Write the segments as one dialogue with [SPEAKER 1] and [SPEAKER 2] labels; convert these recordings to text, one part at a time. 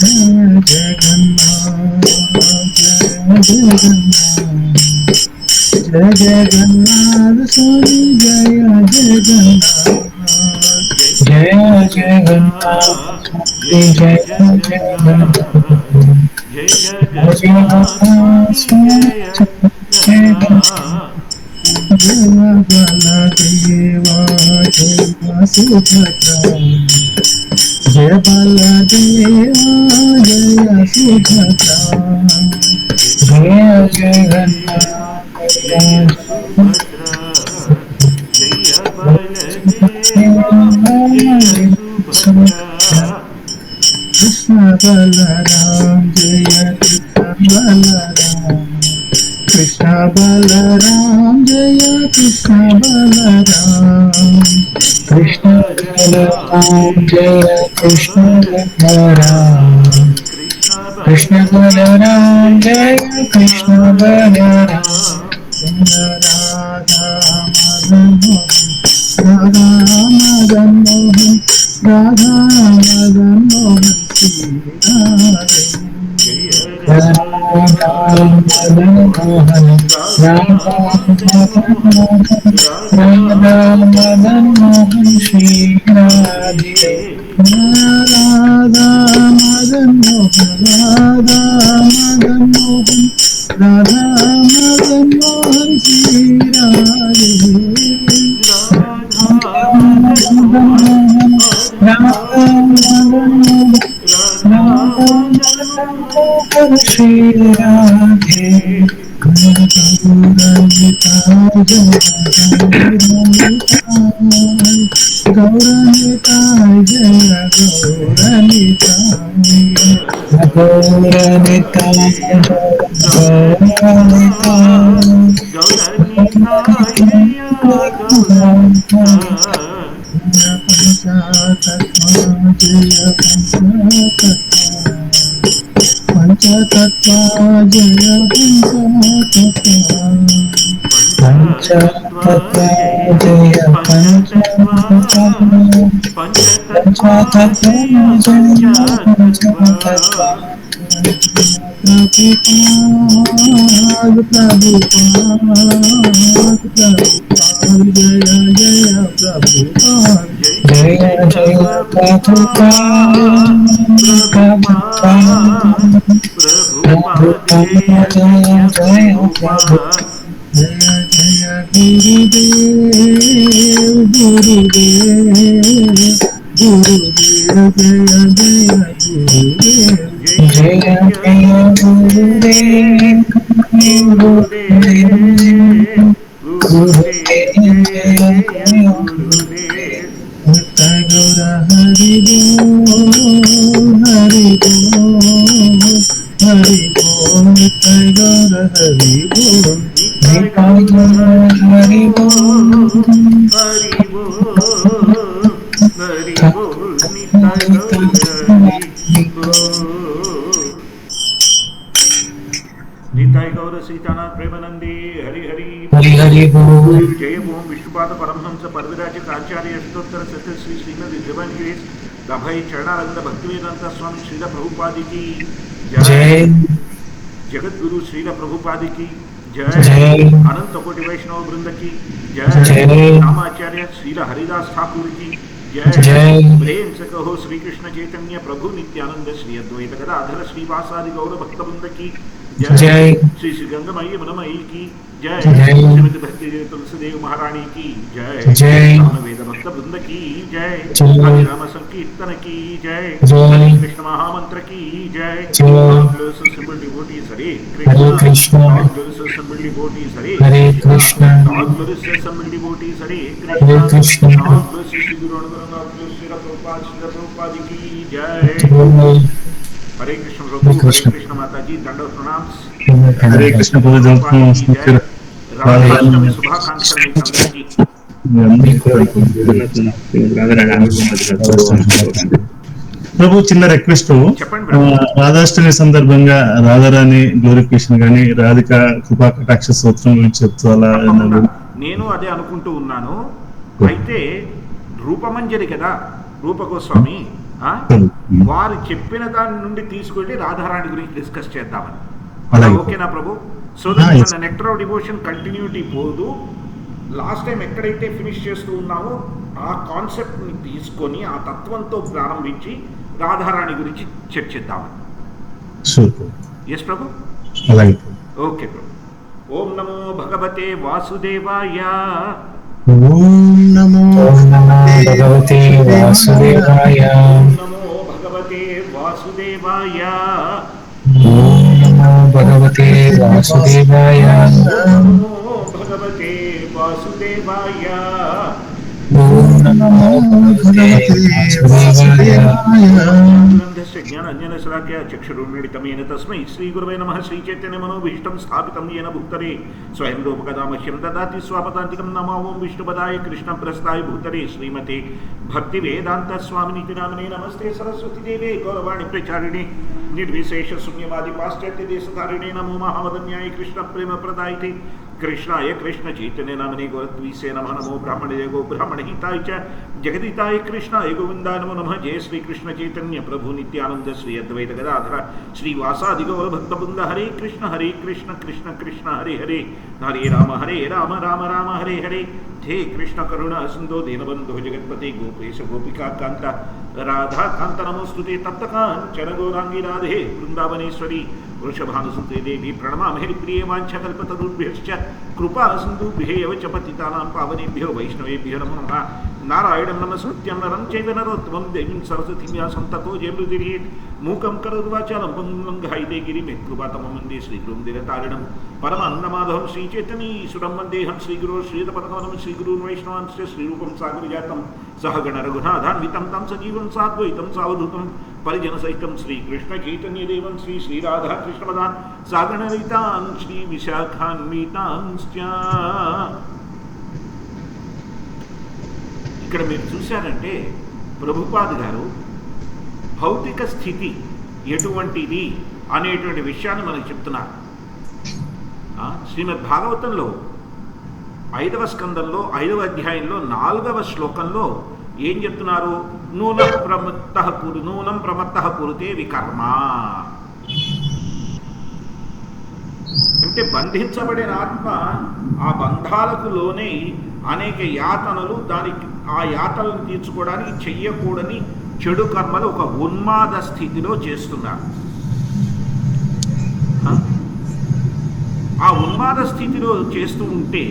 [SPEAKER 1] जगन्नाथ स्वामी जय जगन्नाथ जय जगन्नाथ स्वामी जय जगन्नाथ
[SPEAKER 2] जय जगन्नाथ स्वामी जय जगन्नाथ
[SPEAKER 1] जय बलदेवा जय सुभद्रा जय बलदेवा जय सुभद्रा जय जगन्नाथ
[SPEAKER 2] जय सुभद्रा जय बलदेवा जय सुभद्रा
[SPEAKER 1] कृष्ण बलराम जय कृष्ण बलराम कृष्ण बलराम जय कृष्ण बलराम कृष्ण बलराम जय कृष्ण बलराम कृष्ण बलराम जय कृष्ण बलराम राधा मदन मोहन राधा मदन मोहन श्री राधे
[SPEAKER 2] जय
[SPEAKER 1] राधा
[SPEAKER 2] राधा
[SPEAKER 1] मदन मोहन
[SPEAKER 2] राधा मदन मोहन
[SPEAKER 1] राधा
[SPEAKER 2] राधा
[SPEAKER 1] मदन
[SPEAKER 2] मदन
[SPEAKER 1] मोहन श्री राधे
[SPEAKER 2] राधे
[SPEAKER 1] राधा मदन मोहन राधा मदन मोहन राधा मदन मोहन श्री राधे
[SPEAKER 2] राधा मदन
[SPEAKER 1] राधा
[SPEAKER 2] मोहन राधा मदन मोहन
[SPEAKER 1] मदन
[SPEAKER 2] राधा मदन मोहन
[SPEAKER 1] श्री राधे गौरनिता जय गौरनिता गौरनिता गौरनिता
[SPEAKER 2] गौरनिताय जय गौरनिताय
[SPEAKER 1] पंचतत्वा जय पंचतत्वा जय
[SPEAKER 2] पंचतत्वा
[SPEAKER 1] पंचतत्वा
[SPEAKER 2] जय
[SPEAKER 1] जय
[SPEAKER 2] पंचतत्वा पंचतत्वा जय पंचतत्वा
[SPEAKER 1] पंचतत्वा प्रभुपाद प्रभुपाद प्रभुपाद जय जय प्रभुपाद
[SPEAKER 2] जय
[SPEAKER 1] जय
[SPEAKER 2] जय
[SPEAKER 1] जय प्रभुपाद
[SPEAKER 2] प्रभुपाद
[SPEAKER 1] प्रभुपाद
[SPEAKER 2] प्रभुपाद प्रभुपाद जय
[SPEAKER 1] प्रभुपाद
[SPEAKER 2] जय
[SPEAKER 1] जय प्रभु
[SPEAKER 2] प्रभुपाद
[SPEAKER 1] जय जय गुरुदेव गुरुदेव गुरुदेव जय जय गुरुदेव
[SPEAKER 2] जय
[SPEAKER 1] जय
[SPEAKER 2] जय
[SPEAKER 1] जय गुरुदेव
[SPEAKER 2] गुरुदेव
[SPEAKER 1] गुरुदेव
[SPEAKER 2] गुरुदेव गुरुदेव
[SPEAKER 1] गुरुदेव
[SPEAKER 2] जय
[SPEAKER 1] जय
[SPEAKER 2] जय
[SPEAKER 1] जय गुरुदेव
[SPEAKER 2] गुरुदेव
[SPEAKER 1] नित्य गौर हरि बोल हरि बोल हरि बोल नित्य गौर हरि बोल
[SPEAKER 2] निताय
[SPEAKER 1] नित्य
[SPEAKER 2] गौर
[SPEAKER 1] गौर
[SPEAKER 2] हरि
[SPEAKER 1] हरि
[SPEAKER 2] बोल
[SPEAKER 1] बोल
[SPEAKER 2] हरि बोल हरि बोल निताय गौर हरि बोल निताय गौर सीतानाथ प्रेमानंदी हरि हरि
[SPEAKER 1] हरि हरि बोल
[SPEAKER 2] जय ओम विष्णुपाद परमहंस परविराजित आचार्य अष्टोत्तर सत्य श्री श्रीमद दिव्यवाणी दाभाई चरणानंद भक्तिवेदांत स्वामी श्रील प्रभुपाद की जय
[SPEAKER 1] जय
[SPEAKER 2] जगद्गुरु श्रील प्रभुपाद की जय
[SPEAKER 1] जय
[SPEAKER 2] अनंत कोटि वैष्णव वृंद की जय
[SPEAKER 1] जय
[SPEAKER 2] नामाचार्य श्रील हरिदास ठाकुर की जय
[SPEAKER 1] जय
[SPEAKER 2] प्रेम से कहो श्री कृष्ण चैतन्य प्रभु नित्यानंद श्री अद्वैत गदाधर श्रीवासादि गौर भक्तवृंद की जय
[SPEAKER 1] जय
[SPEAKER 2] श्री श्री गंगमयी मनमयी की जय
[SPEAKER 1] जय
[SPEAKER 2] श्रीमती भक्ति तुलसीदेव महारानी की जय
[SPEAKER 1] जय
[SPEAKER 2] वेद भक्त वृंद की जय
[SPEAKER 1] जय
[SPEAKER 2] हरि नाम संकीर्तन की जय
[SPEAKER 1] जय
[SPEAKER 2] हरे कृष्ण महामंत्र की जय
[SPEAKER 1] जय
[SPEAKER 2] simple devotees Hare
[SPEAKER 1] Hare
[SPEAKER 2] Krishna
[SPEAKER 1] Krishna
[SPEAKER 2] simple devotees Hare
[SPEAKER 1] Hare
[SPEAKER 2] Krishna
[SPEAKER 1] Krishna
[SPEAKER 2] simple devotees Hare
[SPEAKER 1] Hare
[SPEAKER 2] Krishna
[SPEAKER 1] Krishna
[SPEAKER 2] Shri Shri गुरु श्री प्रभुपाद की जय
[SPEAKER 1] जय
[SPEAKER 2] हरे कृष्ण प्रभु
[SPEAKER 1] हरे
[SPEAKER 2] हरे
[SPEAKER 1] कृष्ण
[SPEAKER 2] कृष्ण माता जी दंडवत प्रणाम
[SPEAKER 3] हरे कृष्ण
[SPEAKER 2] प्रभुपाद की जय
[SPEAKER 3] पूजा
[SPEAKER 2] राधाष्टमी शुभाकांक्षలు మీకు అందరికీ
[SPEAKER 3] ప్రభు చిన్న రిక్వెస్ట్
[SPEAKER 2] చెప్పండి ప్రభు
[SPEAKER 3] రాధాష్టమి సందర్భంగా రాధారాణి గ్లోరిఫికేషన్ గానీ రాధిక కృపా కటాక్ష స్తోత్రం గురించి చెప్తూ అలా
[SPEAKER 2] తప్పకుండా నేను అదే అనుకుంటూ ఉన్నాను అయితే రూపమంజరి కదా రూపగోస్వామి వారు చెప్పిన దాని నుండి తీసుకెళ్ళి రాధారాణి గురించి డిస్కస్ చేద్దామని.
[SPEAKER 3] అలాగే.
[SPEAKER 2] ఓకేనా ప్రభు? సో దట్ మన నెక్టర్ ఆఫ్ డివోషన్ కంటిన్యూటీ పోదు. లాస్ట్ టైం ఎక్కడైతే ఫినిష్ చేస్తూ ఉన్నామో ఆ కాన్సెప్ట్ని తీసుకొని ఆ తత్వంతో ప్రారంభించి రాధారాణి గురించి చర్చిద్దామని. ఎస్ ప్రభు? ఓకే ప్రభు. ఓం నమో భగవతే వాసుదేవాయ.
[SPEAKER 1] ఓం నమో భగవతే వాసుదేవాయ.
[SPEAKER 2] నమో భగవతే వాసుదేవాయ.
[SPEAKER 1] ఓం నమో భగవతే వాసుదేవాయ.
[SPEAKER 2] నమో భగవతే వాసుదేవాయ.
[SPEAKER 1] ఓం నమో భగవతే వాసుదేవాయ.
[SPEAKER 2] జ్ఞానజ్ఞానశలాఖ్య చక్షురున్మిళితమేన తస్మై శ్రీగురవే నమః. శ్రీచైతన్యమనోభీష్టం స్థాపితం येन భూతరే స్వయం రూపకదామహ్యం దదాతి స్వాపదాంతికం. నమో ఓం విష్ణుపదాయ కృష్ణప్రస్థాయ భూతరే శ్రీమతే భక్తివేదాంత స్వామినితి నామినే. నమస్తే సరస్వతి దేవే గౌరవాణి ప్రచారిణే నిర్విశేష శూన్యవాది పాశ్చాత్య దేశధారిణే. నమో మహావదన్యాయ కృష్ణ ప్రేమ ప్రదాయితే कृष्णाय कृष्ण चैतन्य नामने गोरद्वीसे नमः. नमो ब्राह्मणे गो ब्राह्मण हिताय च जगदिताय कृष्णाय गोविंदाय नमो नमः. जय श्री कृष्ण चैतन्य प्रभु नित्यानंद श्री अद्वैत गदाधर श्रीवासादि गौर भक्तवृंद. हरे कृष्ण कृष्ण कृष्ण हरे हरे हरे राम राम राम हरे हरे. हे कृष्ण करुणा सिंधु दीनबंधु जगत्पते गोपेश गोपिका कांता राधा कांत नमोस्तुते. तप्त कांचन गौरांगी राधे वृंदावनेश्वरी वृषभानुसुते देवी प्रणमामि प्रिय वाञ्छाकल्पतरुभ्यश्च कृपा सिन्धुभ्येव च पतितानां पावनेभ्यो वैष्णवेभ्यो नमो नमः. नारायणं नमस्कृत्य नरं चैव नरोत्तमं देवीं सरस्वतीं व्यासं ततो जयमृतिर्येत्. मूकं करोति वाचालं पङ्गुं लङ्घयते गिरिं यत्कृपातमं वन्दे श्रीगुरुं दिनतारिणं परमानन्दमाधवं श्रीचैतन्यईश्वरं वन्देऽहं श्रीगुरो श्रीयुतपदकमलं श्रीगुरून् वैष्णवांश्च श्रीरूपं सागरजातं सहगण रघुनाथान्वितं तं सजीवं साद्वैतं सावधूतं परिजनसहितं श्रीकृष्ण चैतन्यदेवं श्री श्रीराधा कृष्णपदान् सागणरहितान् श्री विशाखान्वितांश्च. ఇక్కడ మీరు చూశారంటే ప్రభుపాద్ గారు భౌతిక స్థితి ఎటువంటిది అనేటువంటి విషయాన్ని మనకు చెప్తున్నారు. శ్రీమద్ భాగవతంలో 5వ స్కందంలో 5వ అధ్యాయంలో 4వ శ్లోకంలో ఏం చెప్తున్నారు? నూనం ప్రమత్తః కురుతే వికర్మ. అంటే బంధించబడిన ఆత్మ ఆ బంధాలకు లోనే అనేక యాతనలు, దానికి ఆ యాతనలను తీర్చుకోవడానికి చెయ్యకూడని చెడు కర్మలు ఒక ఉన్మాద స్థితిలో చేస్తున్నారు. ఆ ఉన్మాద స్థితిలో చేస్తూ ఉంటే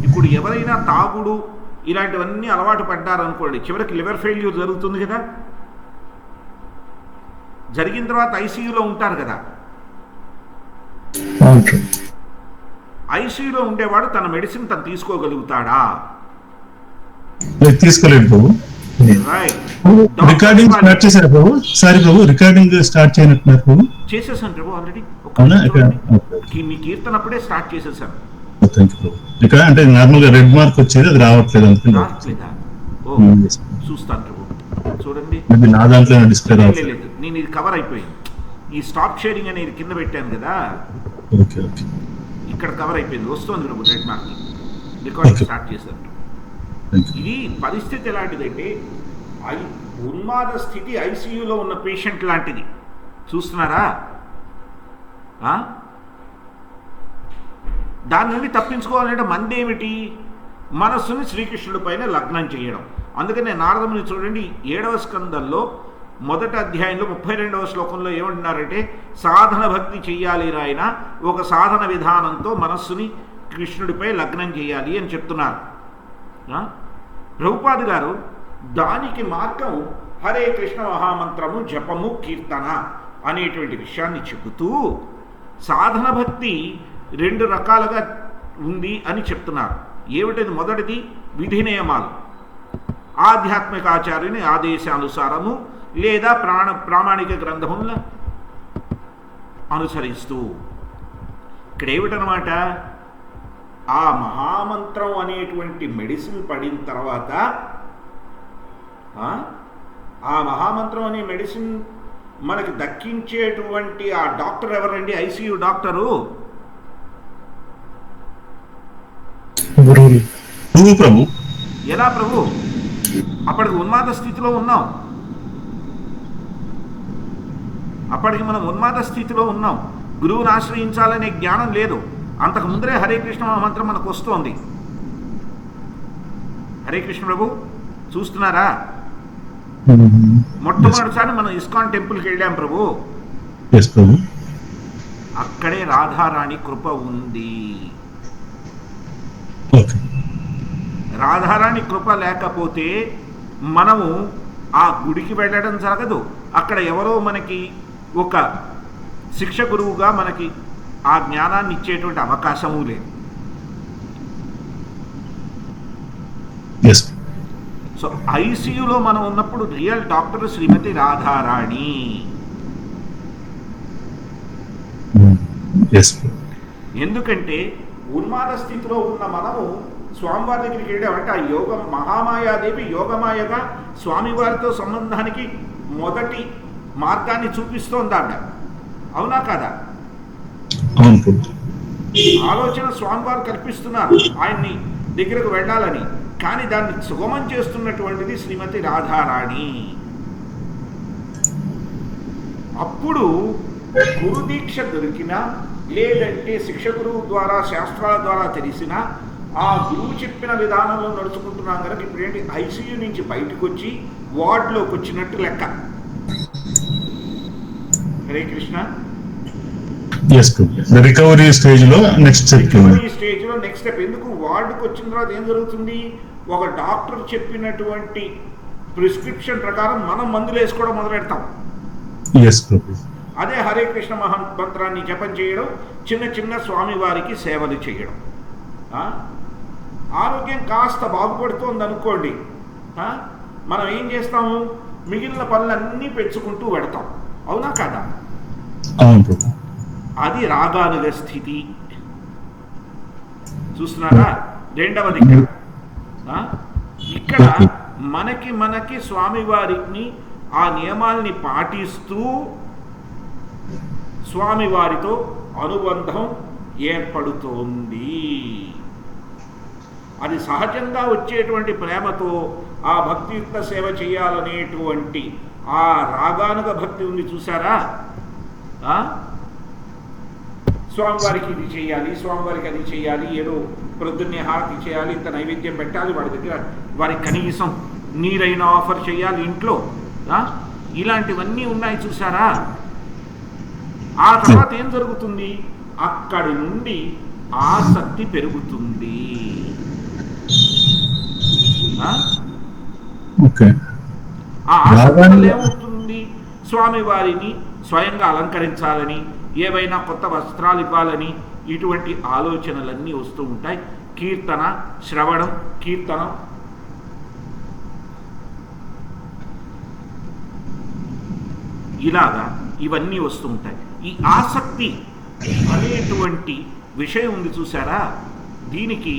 [SPEAKER 2] ఇప్పుడు ఎవరైనా తాగుడు ఇలాంటివన్నీ అలవాటు పడ్డారనుకోండి, చివరికి లివర్ ఫెయిల్యూర్ జరుగుతుంది కదా. జరిగిన తర్వాత ఐసీయూలో ఉంటారు కదా. ఐసీయూలో ఉండేవాడు తన మెడిసిన్ తను తీసుకోగలుగుతాడా?
[SPEAKER 3] తీసుకోలేడు. రికార్డింగ్ స్టార్ట్ చేశారు ప్రభు. సారీ ప్రభు, రికార్డింగ్ స్టార్ట్ చేయనట్టున్నారు ప్రభు.
[SPEAKER 2] చేసేసాను ప్రభు ఆల్రెడీ. మీ కీర్తన అప్పుడే స్టార్ట్ చేసేసాను.
[SPEAKER 3] ఇక్కడ అంటే నార్మల్ గా రెడ్ మార్క్ వచ్చేది, అది రావట్లేదు.
[SPEAKER 2] రావట్లేదా? ఓ చూస్తాను ప్రభు. చూడండి,
[SPEAKER 3] నా దాంట్లో డిస్ప్లే రావట్లేదు.
[SPEAKER 2] నేను ఇది కవర్ అయిపోయింది. ఈ స్టాప్ షేరింగ్ అనేది కింద పెట్టాను కదా, ఇక్కడ కవర్ అయిపోయింది. వస్తుంది ప్రభు రెడ్ మార్క్. రికార్డింగ్ స్టార్ట్ చేశారు. ఇది పరిస్థితి ఎలాంటిదంటే ఉన్మాద స్థితి ఐసీయూలో ఉన్న పేషెంట్ లాంటిది. చూస్తున్నారా? దాని నుండి తప్పించుకోవాలంటే మందేమిటి? మనస్సుని శ్రీకృష్ణుడి పైన లగ్నం చేయడం. అందుకనే నారదముని చూడండి 7వ స్కందంలో 1వ అధ్యాయంలో 32వ శ్లోకంలో ఏమంటున్నారంటే, సాధన భక్తి చెయ్యాలి రాయన, ఒక సాధన విధానంతో మనస్సుని కృష్ణుడిపై లగ్నం చేయాలి అని చెప్తున్నారు. ప్రభుపాద్ గారు దానికి మార్గం హరే కృష్ణ మహామంత్రము, జపము, కీర్తన అనేటువంటి విషయాన్ని చెబుతూ సాధన భక్తి 2 రకాలుగా ఉంది అని చెప్తున్నారు. ఏమిటది? మొదటిది విధి నియమాలు, ఆధ్యాత్మిక ఆచార్యుని ఆదేశానుసారము లేదా ప్రామాణిక గ్రంథముల అనుసరిస్తూ. ఇక్కడ ఏమిటనమాట, ఆ మహామంత్రం అనేటువంటి మెడిసిన్ పడిన తర్వాత ఆ మహామంత్రం అనే మెడిసిన్ మనకి దక్కించేటువంటి ఆ డాక్టర్ ఎవరండి? ICU doctor.
[SPEAKER 3] ప్రభు
[SPEAKER 2] ఎలా ప్రభు? అప్పటికి ఉన్మాద స్థితిలో ఉన్నాం. అప్పటికి మనం ఉన్మాద స్థితిలో ఉన్నాం. గురువుని ఆశ్రయించాలనే జ్ఞానం లేదు. అంతకు ముందరే హరే కృష్ణ మంత్రం మనకు వస్తోంది. హరే కృష్ణ ప్రభు చూస్తున్నారా? మొట్టమొదటిసారి మనం ఇస్కాన్ టెంపుల్కి వెళ్ళాం ప్రభు. అక్కడే రాధారాణి కృప ఉంది. రాధారాణి కృప లేకపోతే మనము ఆ గుడికి వెళ్ళడం జరగదు. అక్కడ ఎవరో మనకి ఒక శిక్ష గురువుగా మనకి ఆ జ్ఞానాన్ని ఇచ్చేటువంటి అవకాశము లేదు. సో ఐసీయూలో మనం ఉన్నప్పుడు రియల్ డాక్టర్ శ్రీమతి రాధారాణి. ఎందుకంటే ఉన్మాద స్థితిలో ఉన్న మనము స్వామివారి దగ్గరికి వెళ్ళామంటే ఆ యోగం మహామాయాదేవి యోగమాయగా స్వామివారితో సంబంధానికి మొదటి మార్గాన్ని చూపిస్తోంది ఆవిడ. అవునా కదా? ఆలోచన స్వామివారు కల్పిస్తున్నారు ఆయన్ని దగ్గరకు వెళ్ళాలని. కానీ దాన్ని సుగమం చేస్తున్నటువంటిది శ్రీమతి రాధారాణి. అప్పుడు గురుదీక్ష దొరికినా లేదంటే శిక్ష గురువు ద్వారా శాస్త్రాల ద్వారా తెలిసినా ఆ గురువు చెప్పిన విధానంలో నడుచుకుంటున్నాం కనుక ఇప్పుడు ఏంటి ఐసీయూ నుంచి బయటకు వచ్చి వార్డులోకి వచ్చినట్టు లెక్క. హరే కృష్ణ.
[SPEAKER 3] రికవరీ స్టేజ్ లో నెక్స్ట్
[SPEAKER 2] స్టెప్. ఎందుకు వార్డుకు వచ్చిన తర్వాత ఏం జరుగుతుంది? ఒక డాక్టర్ చెప్పినటువంటి ప్రిస్క్రిప్షన్ ప్రకారం మనం మందులు వేసుకోవడం మొదలెడతాం. అదే హరే కృష్ణ మహామంత్రాన్ని జపం చేయడం, చిన్న చిన్న స్వామివారికి సేవలు చేయడం. ఆరోగ్యం కాస్త బాగుపడుతోంది అనుకోండి, మనం ఏం చేస్తాము? మిగిలిన పనులన్నీ పెంచుకుంటూ పెడతాం. అవునా కదా? అది రాగానుగ స్థితి. చూస్తున్నారా? రెండవది ఇక్కడ మనకి స్వామివారిని ఆ నియమాల్ని పాటిస్తూ స్వామివారితో అనుబంధం ఏర్పడుతోంది. అది సహజంగా వచ్చేటువంటి ప్రేమతో ఆ భక్తియుక్త సేవ చేయాలనేటువంటి ఆ రాగానుగ భక్తి ఉంది. చూసారా? స్వామివారికి ఇది చేయాలి, స్వామివారికి అది చేయాలి, ఏదో ప్రొద్దున్నే హారతి చేయాలి, ఇంత నైవేద్యం పెట్టాలి, వాడి దగ్గర వారికి కనీసం నీరైనా ఆఫర్ చేయాలి ఇంట్లో. ఇలాంటివన్నీ ఉన్నాయి. చూసారా? ఆ తర్వాత ఏం జరుగుతుంది? అక్కడి నుండి ఆసక్తి పెరుగుతుంది. ఆ ఆసక్తి ఏమవుతుంది? స్వామివారిని స్వయంగా అలంకరించాలని, ఏవైనా కొత్త వస్త్రాలు ఇవ్వాలని ఇటువంటి ఆలోచనలన్నీ వస్తూ ఉంటాయి. కీర్తన, శ్రవణం, కీర్తనం, ఇలాగా ఇవన్నీ వస్తూ ఉంటాయి. ఈ ఆసక్తి అనేటువంటి విషయం ఉంది. చూసారా? దీనికి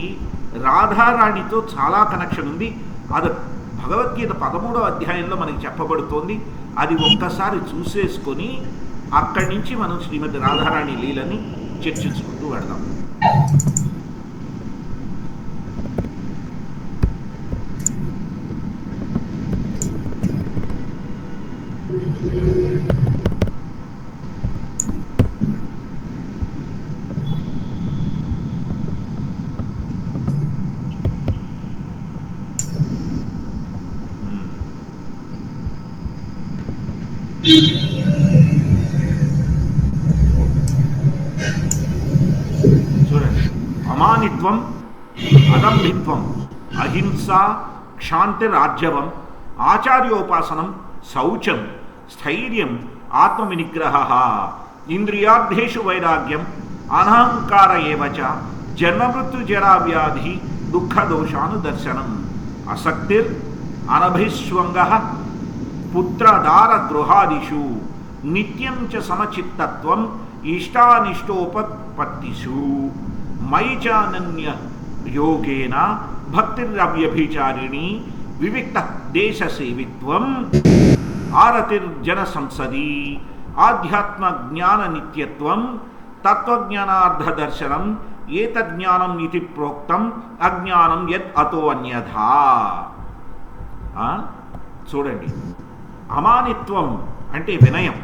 [SPEAKER 2] రాధారాణితో చాలా కనెక్షన్ ఉంది. అది భగవద్గీత 13వ అధ్యాయంలో మనకి చెప్పబడుతోంది. అది ఒక్కసారి చూసేసుకొని అక్కడి నుంచి మనం శ్రీమతి రాధారాణి లీలని చర్చించుకుంటూ వెళదాం. చూడండి, అమానిత్వం, అదంభిత్వం, అహింస, క్షాంతిరార్జవం, ఆచార్యోపాసనం, శౌచం, స్థైర్యం, ఆత్మవినిగ్రహ, ఇంద్రియార్థేషు వైరాగ్యం, అనహంకార ఏవచ, జన్మమృత్యుజరావ్యాధి దుఃఖదోషానుదర్శనం, అసక్తిర్ అనభిష్వంగ, పుత్రదార గృహాదిషు, నిత్యం చ సమచిత్తత్వం, ఇష్టానిష్టోపపత్తిషు, మయి చానన్య యోగేన భక్తిరవ్యభిచారిణి, వివిక్త దేశ సేవిత్వం, ఆరతిర్జన సంసది, ఆధ్యాత్మ జ్ఞాన నిత్యత్వం, తత్వజ్ఞానార్థ దర్శనం, ఏతజ్ఞానం ఇది ప్రోక్తం, అజ్ఞానం యద్ అతో అన్యథా. చూడండి, అమానిత్వం అంటే వినయం.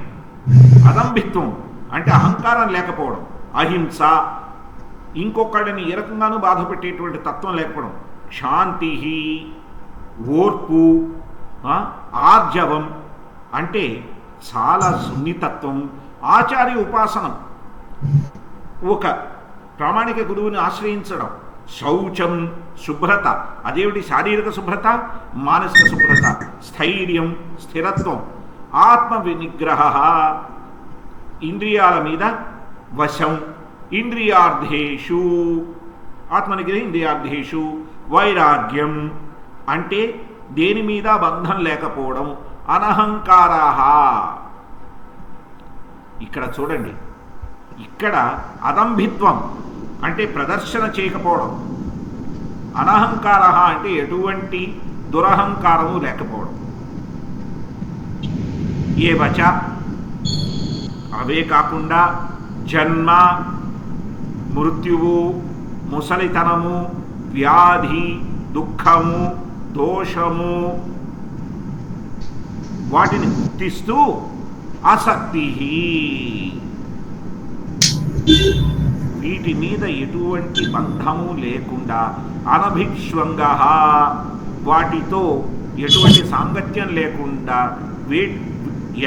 [SPEAKER 2] అదంభిత్వం అంటే అహంకారం లేకపోవడం, అహింస, ఇంకొకళ్ళని ఏ రకంగానూ బాధ పెట్టేటువంటి తత్వం లేకపోవడం, శాంతి, ఓర్పు, ఆర్జవం అంటే చాలా సున్నితత్వం, ఆచార్య ఉపాసనం, ఒక ప్రామాణిక గురువుని ఆశ్రయించడం, శౌచం శుభ్రత, అదేమిటి శారీరక శుభ్రత, మానసిక శుభ్రత, స్థైర్యం స్థిరత్వం, ఆత్మ వినిగ్రహ ఇంద్రియాల మీద వశం, ఇంద్రియార్థేషు ఆత్మనిగ్రహ ఇంద్రియార్థేషు, వైరాగ్యం అంటే దేని మీద బంధం లేకపోవడం, అనహంకారాహ. ఇక్కడ చూడండి, ఇక్కడ అదంభిత్వం అంటే ప్రదర్శన చేయకపోవడం, అనహంకార అంటే ఎటువంటి దురహంకారము లేకపోవడం, ఏ వచ అవే కాకుండా జన్మ, మృత్యువు, ముసలితనము, వ్యాధి, దుఃఖము, దోషము వాటిని గుర్తిస్తూ ఆసక్తి, వీటి మీద ఎటువంటి బంధము లేకుండా, అనభిష్వంగ వాటితో ఎటువంటి సాంగత్యం లేకుండా,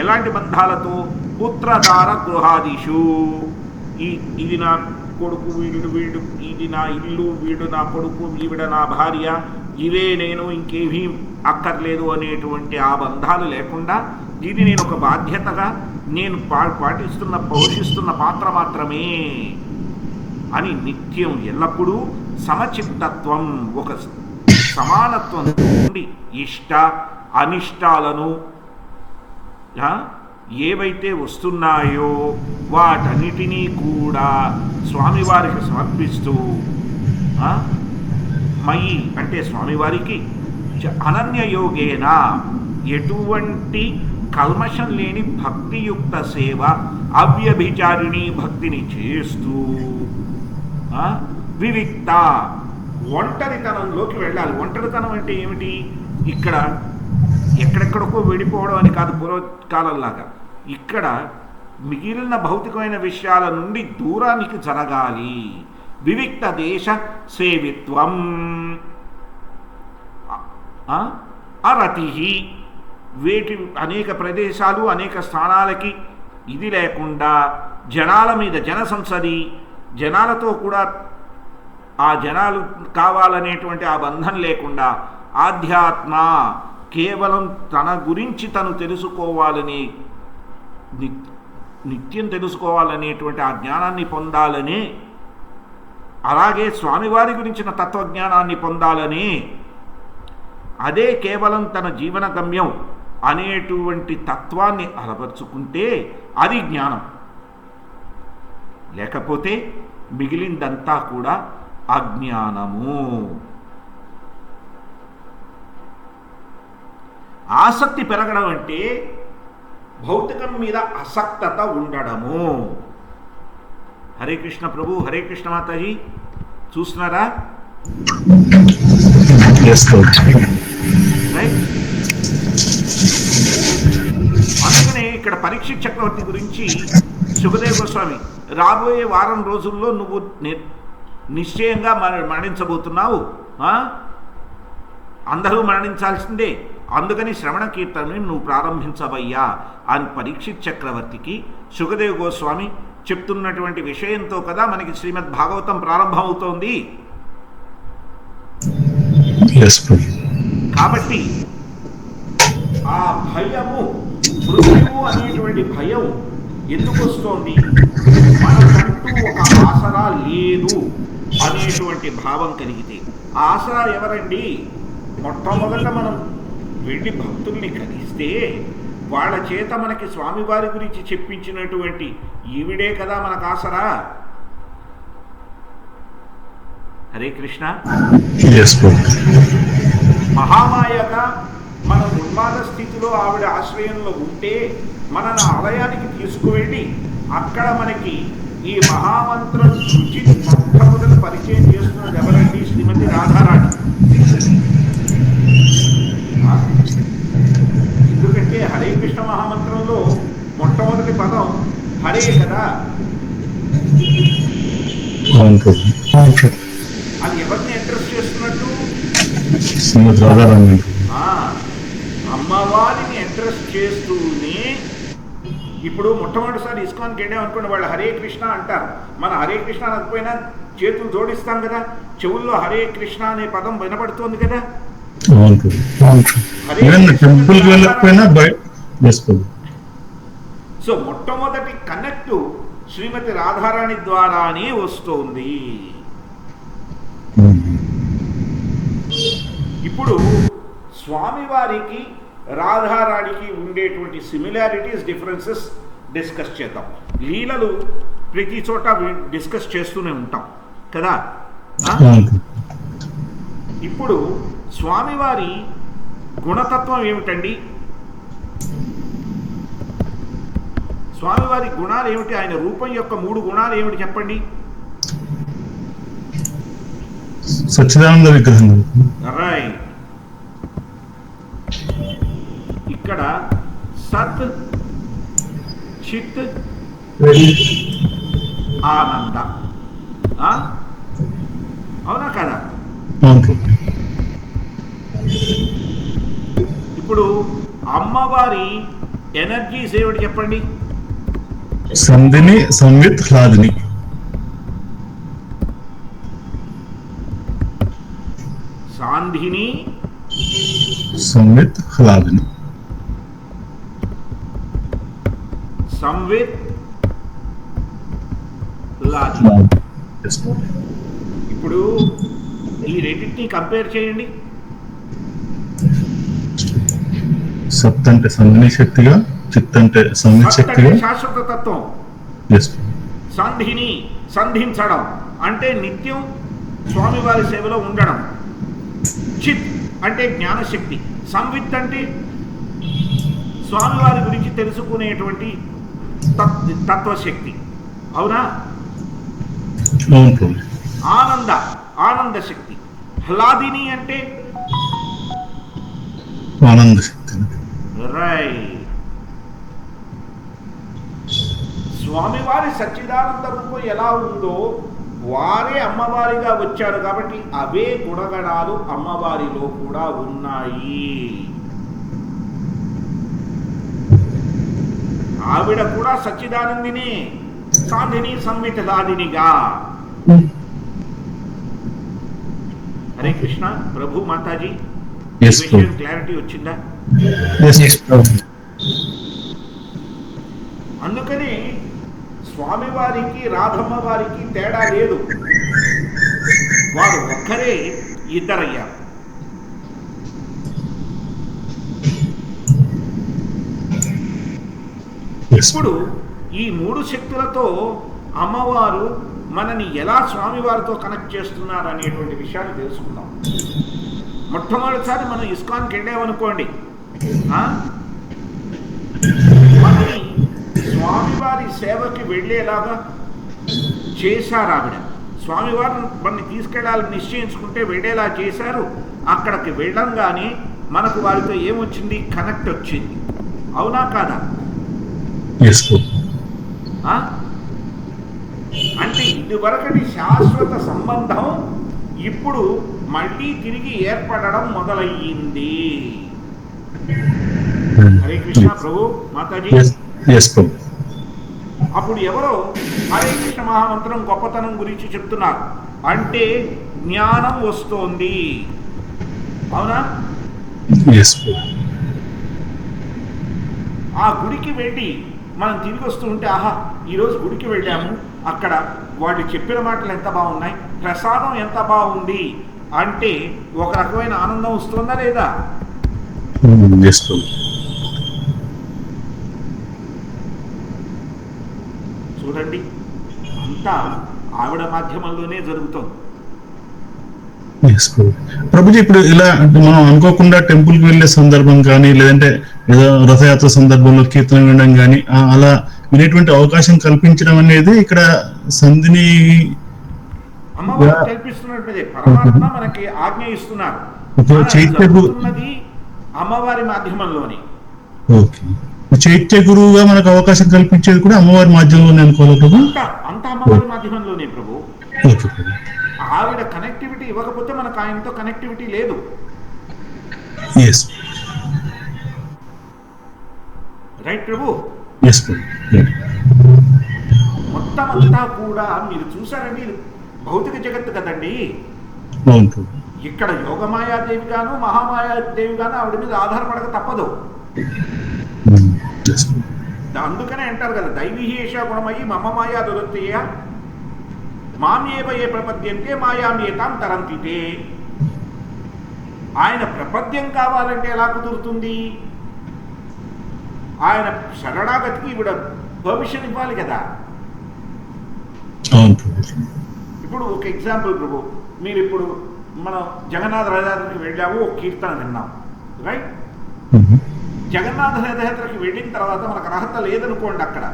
[SPEAKER 2] ఎలాంటి బంధాలతో, పుత్రదార గృహాదిషు ఇది నా కొడుకు, వీడు ఇది నా ఇల్లు, వీడు నా కొడుకు, ఈవిడ నా భార్య, ఇవే నేను, ఇంకేమీ అక్కర్లేదు అనేటువంటి ఆ బంధాలు లేకుండా, ఇది నేను ఒక బాధ్యతగా నేను పోషిస్తున్న పాత్ర మాత్రమే అని నిత్యం ఎల్లప్పుడూ సమచిత్తత్వం, ఒక సమానత్వం నుండి ఇష్ట అనిష్టాలను ఏవైతే వస్తున్నాయో వాటన్నిటినీ కూడా స్వామివారికి సమర్పిస్తూ, మయి అంటే స్వామివారికి అనన్యయోగేన ఎటువంటి కల్మషం లేని భక్తియుక్త సేవ, అవ్యభిచారిణి భక్తిని చేస్తూ, వివిక్త ఒంటరితనంలోకి వెళ్ళాలి. ఒంటరితనం అంటే ఏమిటి? ఇక్కడ ఎక్కడెక్కడికో వెళ్ళిపోవడం అని కాదు, పూర్వకాలంలాగా. ఇక్కడ మిగిలిన భౌతికమైన విషయాల నుండి దూరానికి జరగాలి. వివిక్త దేశ సేవిత్వం, అరతి వేటి అనేక ప్రదేశాలు అనేక స్థానాలకి ఇది లేకుండా, జనాల మీద జనసంసది, జనాలతో కూడా ఆ జనాలు కావాలనేటువంటి ఆ బంధం లేకుండా, ఆధ్యాత్మ కేవలం తన గురించి తను తెలుసుకోవాలని, నిత్యం తెలుసుకోవాలనేటువంటి ఆ జ్ఞానాన్ని పొందాలని, అలాగే స్వామివారి గురించిన తత్వజ్ఞానాన్ని పొందాలని, అదే కేవలం తన జీవన గమ్యం అనేటువంటి తత్వాన్ని అలవర్చుకుంటే అది జ్ఞానం. లేకపోతే మిగిలిందంతా కూడా అజ్ఞానము. ఆసక్తి పెరగడం అంటే భౌతికం మీద అసక్తత ఉండడము. హరే కృష్ణ ప్రభు, హరే కృష్ణ మాతాజీ, చూస్తున్నారా? అందుకనే ఇక్కడ పరీక్షిత్ చక్రవర్తి గురించి సుఖదేవ్ గోస్వామి, రాబోయే వారం రోజుల్లో నువ్వు నిశ్చయంగా మరణించబోతున్నావు, అందరూ మరణించాల్సిందే, అందుకని శ్రవణ కీర్తనని నువ్వు ప్రారంభించవయ్యా అని పరీక్షిత్ చక్రవర్తికి సుఖదేవ్ గోస్వామి చెప్తున్నటువంటి విషయంతో కదా మనకి శ్రీమద్ భాగవతం ప్రారంభమవుతోంది. కాబట్టి ఆ భయము, మృత్యువు అనేటువంటి భయం ఎందుకు వస్తోంది? మనకంటూ ఒక ఆసరా లేదు అనేటువంటి భావం కలిగితే. ఆ ఆసరా ఎవరండి? మొట్టమొదట మనం వెళ్ళి భక్తుల్ని కలిస్తే వాళ్ళ చేత మనకి స్వామివారి గురించి చెప్పించినటువంటి ఈవిడే కదా మనకు ఆసరా. హరే కృష్ణ. మహామాయగా మన ఉన్మాద స్థితిలో ఆవిడ ఆశ్రయంలో ఉంటే మనల్ని ఆలయానికి తీసుకువెళ్ళి అక్కడ మనకి ఈ మహామంత్రం రుచి మొట్టమొదటి పరిచయం చేస్తున్నది ఎవరండి? శ్రీమతి రాధారాణి. ఎందుకంటే హరే కృష్ణ మహామంత్రంలో మొట్టమొదటి పదం హరే కదా.
[SPEAKER 3] అవును ప్రభు.
[SPEAKER 2] అది ఎవరిని అడ్రస్ చేస్తున్నట్టు?
[SPEAKER 3] శ్రీమతి రాధారాణి.
[SPEAKER 2] ఆ, అమ్మవారిని అడ్రస్ చేస్తూనే. ఇప్పుడు మొట్టమొదటిసారి ఇస్కాన్కి వెళ్ళామనుకోండి, వాళ్ళు హరే కృష్ణ అంటారు. మన హరే కృష్ణ అనకపోయినా చేతులు జోడిస్తాం కదా, చెవుల్లో హరే కృష్ణ అనే పదం వినపడుతోంది కదా.
[SPEAKER 3] అవును ప్రభు. టెంపుల్కి వెళ్ళకపోయినా
[SPEAKER 2] సో మొట్టమొదటి కనెక్ట్ శ్రీమతి రాధారాణి ద్వారానే వస్తోంది. ఇప్పుడు స్వామివారికి రాధారాణికి ఉండేటువంటి సిమిలారిటీస్, డిఫరెన్సెస్ డిస్కస్ చేద్దాం. లీలలు ప్రతి చోట డిస్కస్ చేస్తూనే ఉంటాం కదా. ఇప్పుడు స్వామివారి గుణతత్వం ఏమిటండి? స్వామివారి గుణాలు ఏమిటి? ఆయన రూపం యొక్క 3 గుణాలు ఏమిటి చెప్పండి.
[SPEAKER 3] సచ్చిదానంద విగ్రహం.
[SPEAKER 2] రైట్. ఇక్కడ సత్, చిత్, ఆనంద. అవునా కదా? ఇప్పుడు అమ్మవారి ఎనర్జీస్ ఏమిటి చెప్పండి.
[SPEAKER 3] సంధిని, సంవిత్, హ్లాదిని.
[SPEAKER 2] సాంధిని,
[SPEAKER 3] సంవిత్, హ్లాదిని.
[SPEAKER 2] సంవిత్, హ్లాదిని. ఇప్పుడు ఈ రెండింటిని కంపేర్ చేయండి.
[SPEAKER 3] సత్ అంటే సంధిని శక్తిగా, చిత్ అంటే సంవిత్ శక్తిగా.
[SPEAKER 2] శాశ్వత తత్వం. సంధిని, సంధించడం అంటే నిత్యం స్వామివారి సేవలో ఉండడం. చిత్ అంటే జ్ఞానశక్తి. సంవిత్ అంటే స్వామివారి గురించి తెలుసుకునేటువంటి తత్వశక్తి. అవునా? ఆనంద, ఆనంద శక్తి. హ్లాదిని అంటే
[SPEAKER 3] ఆనంద శక్తి.
[SPEAKER 2] రైట్. స్వామివారి సచ్చిదానంద రూపం ఎలా ఉందో వారే అమ్మవారిగా వచ్చారు కాబట్టి అవే గుణగణాలు అమ్మవారిలో కూడా ఉన్నాయి. ఆవిడ కూడా సచ్చిదానందిని, సాధిని, సంవితదాదినిగా. హరే కృష్ణ. ప్రభు మాతాజీ, విషయం క్లారిటీ వచ్చిందా? అందుకని స్వామివారికి రాధమ్మ వారికి తేడా లేదు. వారు ఒక్కరే ఇద్దరయ్యారు. ఇప్పుడు ఈ 3 శక్తులతో అమ్మవారు మనని ఎలా స్వామివారితో కనెక్ట్ చేస్తున్నారు అనేటువంటి విషయాన్ని తెలుసుకుందాం. మొట్టమొదటిసారి మనం ఇస్కాన్కి వెళ్ళామనుకోండి, మనని స్వామివారి సేవకి వెళ్ళేలాగా చేశారు. ఆవిడ స్వామివారిని మనని తీసుకెళ్ళాలని నిశ్చయించుకుంటే వెళ్ళేలా చేశారు. అక్కడికి వెళ్ళంగానే మనకు వారితో ఏమొచ్చింది? కనెక్ట్ వచ్చింది. అవునా కాదా? అంటే ఇదివరకటి శాశ్వత సంబంధం ఇప్పుడు మళ్ళీ తిరిగి ఏర్పడడం మొదలయ్యింది. హరే కృష్ణ. ప్రభు మాతాజీ. అప్పుడు ఎవరో హరే కృష్ణ మహామంత్రం గొప్పతనం గురించి చెప్తున్నారు. అంటే జ్ఞానం వస్తోంది. అవునా? ఆ గుడికి వెళ్ళి మనం తిరిగి వస్తూ ఉంటే, ఆహా ఈరోజు గుడికి వెళ్ళాము, అక్కడ వాళ్ళు చెప్పిన మాటలు ఎంత బాగున్నాయి, ప్రసాదం ఎంత బాగుంది అంటే ఒక రకమైన ఆనందం వస్తుందా లేదా? చూడండి, అంతా ఆవిడ మాధ్యమంలోనే జరుగుతుంది.
[SPEAKER 3] ప్రభుజీ, ఇప్పుడు ఇలా మనం అనుకోకుండా టెంపుల్ కి వెళ్ళే సందర్భం కానీ, లేదంటే ఏదో రథయాత్ర సందర్భంలో కీర్తన వినడం కానీ, అలా వినేటువంటి అవకాశం కల్పించడం అనేది ఇక్కడ సంధిని
[SPEAKER 2] అమ్మవారు కల్పిస్తున్నట్టు పరమాత్మ మనకి ఆజ్ఞ ఇస్తున్నారు. అమ్మవారి మాధ్యమంలోనే.
[SPEAKER 3] చైత్య గురువుగా మనకు అవకాశం కల్పించేది కూడా అమ్మవారి మాధ్యమంలోనే అనుకోవాలి ప్రభు.
[SPEAKER 2] అంత అమ్మవారి మాధ్యమంలోనే ప్రభు.
[SPEAKER 3] ఓకే ప్రభు.
[SPEAKER 2] ఆవిడ కనెక్టివిటీ ఇవ్వకపోతే మనకు ఆయనతో కనెక్టివిటీ లేదు.
[SPEAKER 3] ఎస్
[SPEAKER 2] రైట్ ప్రభు.
[SPEAKER 3] ఎస్ ప్రభు.
[SPEAKER 2] మొత్తం అంతా కూడా మీరు చూసారండి, ఇది భౌతిక జగత్తు కదండి.
[SPEAKER 3] అవును ప్రభు.
[SPEAKER 2] ఇక్కడ యోగమాయాదేవి గాను మహామాయాదేవి గాను ఆవిడ మీద ఆధారపడక తప్పదు.
[SPEAKER 3] ఎస్ ప్రభు.
[SPEAKER 2] అందుకనే అంటారు కదా, దైవీహేష గుణమయ్యి మమ మాయా దురత్తయ్య మామ్యేవ ఏ ప్రపద్యంతే మాయామ్యేతాం తరంతితే. ఆయన ప్రపద్యం కావాలంటే ఎలా కుదురుతుంది? ఆయన శరణాగతికి ఇవిడ పర్మిషన్ ఇవ్వాలి కదా.
[SPEAKER 3] అవును ప్రభు.
[SPEAKER 2] ఇప్పుడు ఒక ఎగ్జాంపుల్ ప్రభు, మీరు ఇప్పుడు మనం జగన్నాథ రథయాత్రకి వెళ్ళాము, ఒక కీర్తన విన్నాం, రైట్? జగన్నాథ రథయాత్రకి వెళ్ళిన తర్వాత మనకు అర్హత లేదనుకోండి, అక్కడ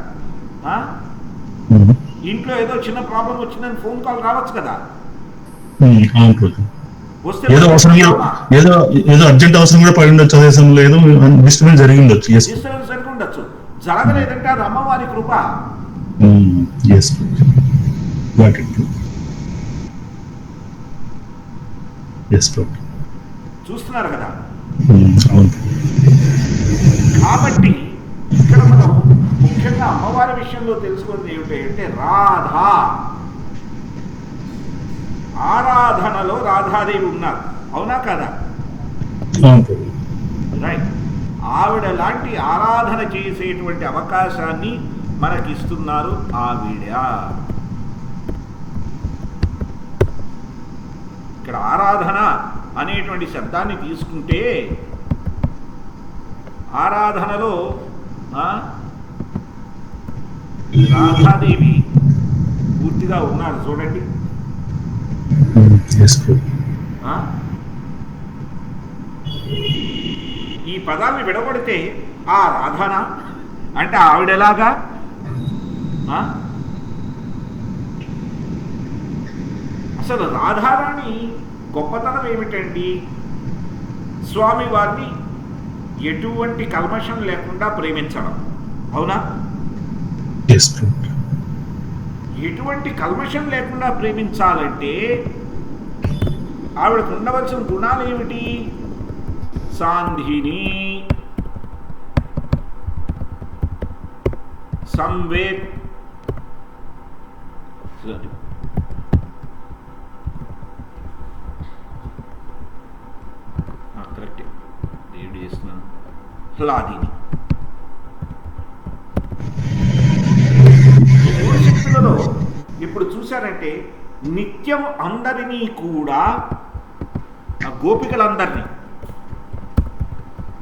[SPEAKER 2] ఇంట్లో ఏదో చిన్న ప్రాబ్లం వచ్చిందని ఫోన్ కాల్ రావచ్చు కదా.
[SPEAKER 3] అవును ప్రభు.
[SPEAKER 2] వస్తే
[SPEAKER 3] ఏదో అవసరం ఏదో అర్జెంట్ అవసరం కూడా పడి ఉండొచ్చు, అదే సమయంలో ఏదో డిస్టర్బెన్స్ జరిగి ఉండొచ్చు.
[SPEAKER 2] డిస్టర్బెన్స్ జరిగి ఉండొచ్చు. జరగలేదంటే అది అమ్మవారి కృప. చూస్తున్నారు కదా. కాబట్టి ఇక్కడ మనం ముఖ్యంగా అమ్మవారి విషయంలో తెలుసుకున్నది ఏమిటంటే రాధ, ఆరాధనలో రాధాదేవి ఉన్నారు, అవునా కదా? రైట్. ఆవిడ లాంటి ఆరాధన చేసేటువంటి అవకాశాన్ని మనకిస్తున్నారు ఆవిడ. ఇక్కడ ఆరాధన అనేటువంటి శబ్దాన్ని తీసుకుంటే, ఆరాధనలో రాధాదేవి పూర్తిగా ఉన్నారు చూడండి. ఈ పదాన్ని విడగొడితే ఆ రాధన అంటే ఆవిడెలాగా? అసలు రాధారాణి గొప్పతనం ఏమిటండి? స్వామివారిని ఎటువంటి కల్మషం లేకుండా ప్రేమించడం, అవునా? ఎటువంటి కల్మషం లేకుండా ప్రేమించాలంటే ఆవిడకు ఉండవలసిన గుణాలు ఏమిటి? సాంధిని, సంవేద్, కరెక్ట్ దేవుడు చేస్తున్నాను, హ్లాదిని. శక్తులలో ఇప్పుడు చూశారంటే నిత్యం అందరినీ కూడా, గోపికలందరినీ,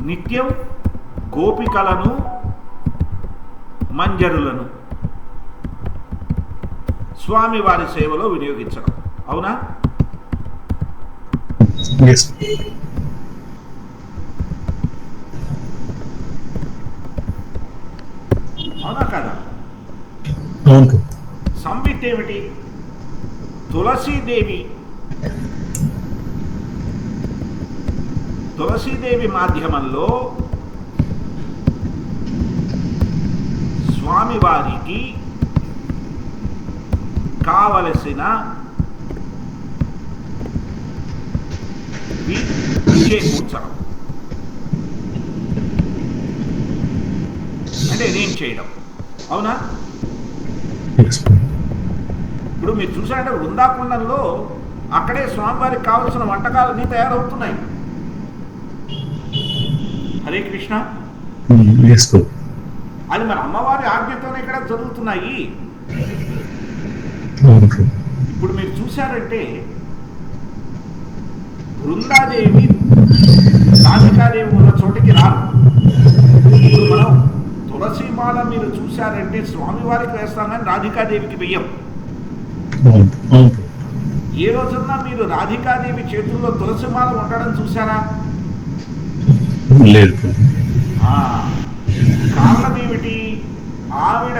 [SPEAKER 2] నిత్యం గోపికలను మంజరులను స్వామివారి సేవలో వినియోగించడం, అవునా? అవునా కదా? సంవిత్ ఏమిటి? తులసీదేవి మాధ్యమంలో స్వామివారికి కావలసిన చేకూర్చడం అంటే నేను చేయడం, అవునా? ఇప్పుడు మీరు చూసారంటే వృందాకుండంలో అక్కడే స్వామివారికి కావలసిన వంటకాలన్నీ తయారవుతున్నాయి. హరే కృష్ణ. అది మన అమ్మవారి ఆజ్ఞతోనే ఇక్కడ జరుగుతున్నాయి. ఇప్పుడు మీరు చూశారంటే బృందాదేవి రాధికాదేవి ఉన్న చోటికి రాదు. ఇప్పుడు మనం తులసిమాల మీరు చూశారంటే స్వామివారికి వేస్తాం కానీ రాధికాదేవికి వెయ్యం. ఏ రోజున్నా మీరు రాధికాదేవి చేతుల్లో తులసిమాల ఉండడం చూసారా?
[SPEAKER 3] లేదు.
[SPEAKER 2] కారణం ఏమిటి? ఆవిడ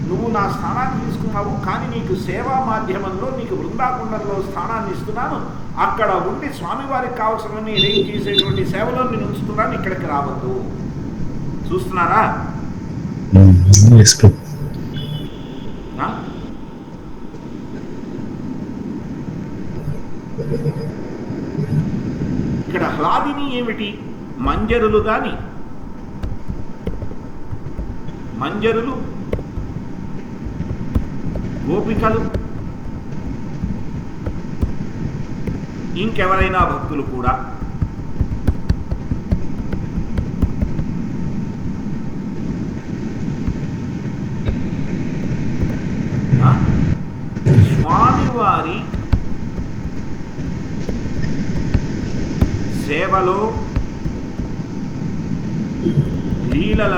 [SPEAKER 2] నువ్వు నా స్థానాన్ని తీసుకున్నావు, కానీ నీకు సేవా మాధ్యమంలో నీకు బృందాకుండంలో స్థానాన్ని ఇస్తున్నాను, అక్కడ ఉండి స్వామివారికి కావాల్సినవన్నీ అరేంజ్ చేసేటువంటి సేవలో నేను ఉంచుతున్నాను, ఇక్కడికి రావద్దు. చూస్తున్నారా?
[SPEAKER 3] ఎస్ ప్రభు.
[SPEAKER 2] ఆ? ఇక్కడ హ్లాదిని ఏమిటి? మంజరులు గాని, మంజరులు, గోపికలు, ఇంకెవరైనా భక్తులు కూడా స్వామివారి సేవలో లీలల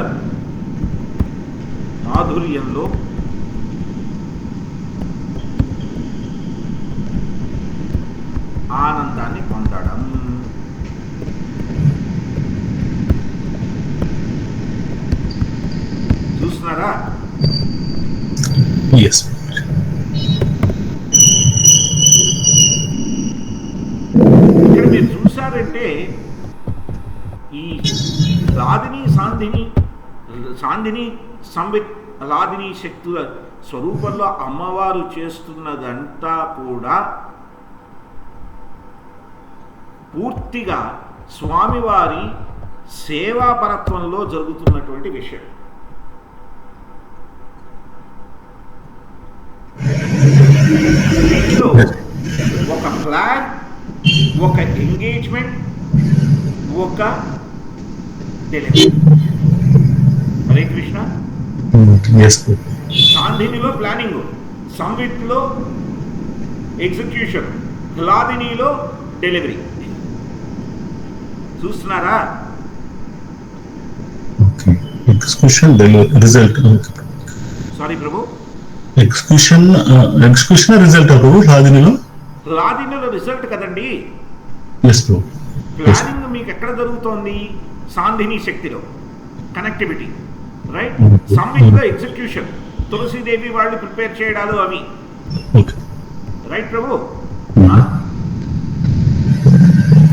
[SPEAKER 2] మాధుర్యంలో ఆనందాన్ని పొందడం. చూస్తున్నారా?
[SPEAKER 3] ఎస్.
[SPEAKER 2] ఇక్కడ మీరు చూసారంటే ఈ లాదిని సాంధిని సంవిత్ లాదిని శక్తుల స్వరూపంలో అమ్మవారు చేస్తున్నదంతా కూడా పూర్తిగా స్వామివారి సేవాపరత్వంలో జరుగుతున్నటువంటి విషయం. దీంట్లో ఒక ప్లాన్, ఒక ఎంగేజ్మెంట్, ఒక డెలివరీ. హరే కృష్ణ. సాంధినిలో ప్లానింగ్, సంవిత్లో ఎగ్జిక్యూషన్, హ్లాదినిలో డెలివరీ. చూస్తున్నారా?
[SPEAKER 3] Execution result.
[SPEAKER 2] సారీ ప్రభు,
[SPEAKER 3] ఎగ్జిక్యూషన్ రిజల్ట్ ప్రభు. హ్లాదినిలో
[SPEAKER 2] రిజల్ట్ కదండి.
[SPEAKER 3] ఎస్ ప్రభు.
[SPEAKER 2] ప్లానింగ్ మీకు ఎక్కడ జరుగుతోంది? సాంధిని శక్తిలో కనెక్టివిటీ, రైట్. సంవిత్లో ఎగ్జిక్యూషన్, తులసీదేవి వాళ్ళు ప్రిపేర్ చేయడాలు అవి, రైట్ ప్రభు.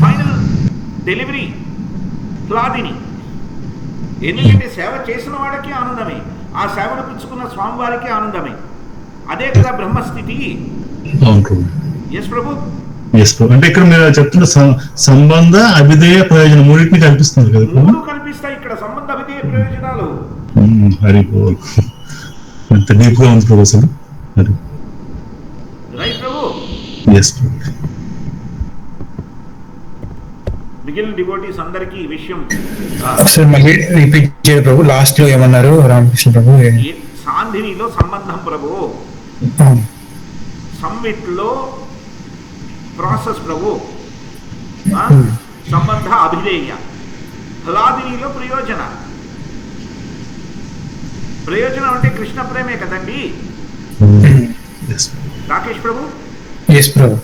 [SPEAKER 2] Final delivery Hladini. ఎందుకంటే సేవ చేసిన వాడికి ఆనందమే, ఆ సేవను పుచ్చుకున్న స్వామివారికి ఆనందమే. అదే కదా బ్రహ్మస్థితి. ఎస్ ప్రభు.
[SPEAKER 3] అంటే ఇక్కడ మీరు చెప్తున్న సంబంధ అభిధేయ ప్రయోజనం మూడింటిని కల్పిస్తున్నారు కదా.
[SPEAKER 2] మూడు కల్పిస్తాయి ఇక్కడ సంబంధ అభిధేయ ప్రయోజనాలు.
[SPEAKER 3] హరి ఎంత డీప్ గా ఉంది ప్రభు అసలు.
[SPEAKER 2] రైట్ ప్రభు.
[SPEAKER 3] ఎస్ ప్రభు.
[SPEAKER 2] మిగిలిన డివోటీస్ అందరికీ ఈ విషయం
[SPEAKER 1] మళ్ళీ రిపీట్ చేయండి ప్రభు. లాస్ట్ లో ఏమన్నారు రామకృష్ణ ప్రభు?
[SPEAKER 2] సాంధినిలో సంబంధం ప్రభు, సంవిత్లో ప్రాసెస్ ప్రభు, సంబంధ అభిధేయ. హ్లాదినిలో ప్రయోజనం అంటే కృష్ణ ప్రేమే కదండి రాకేష్ ప్రభు.
[SPEAKER 1] ఎస్ ప్రభు.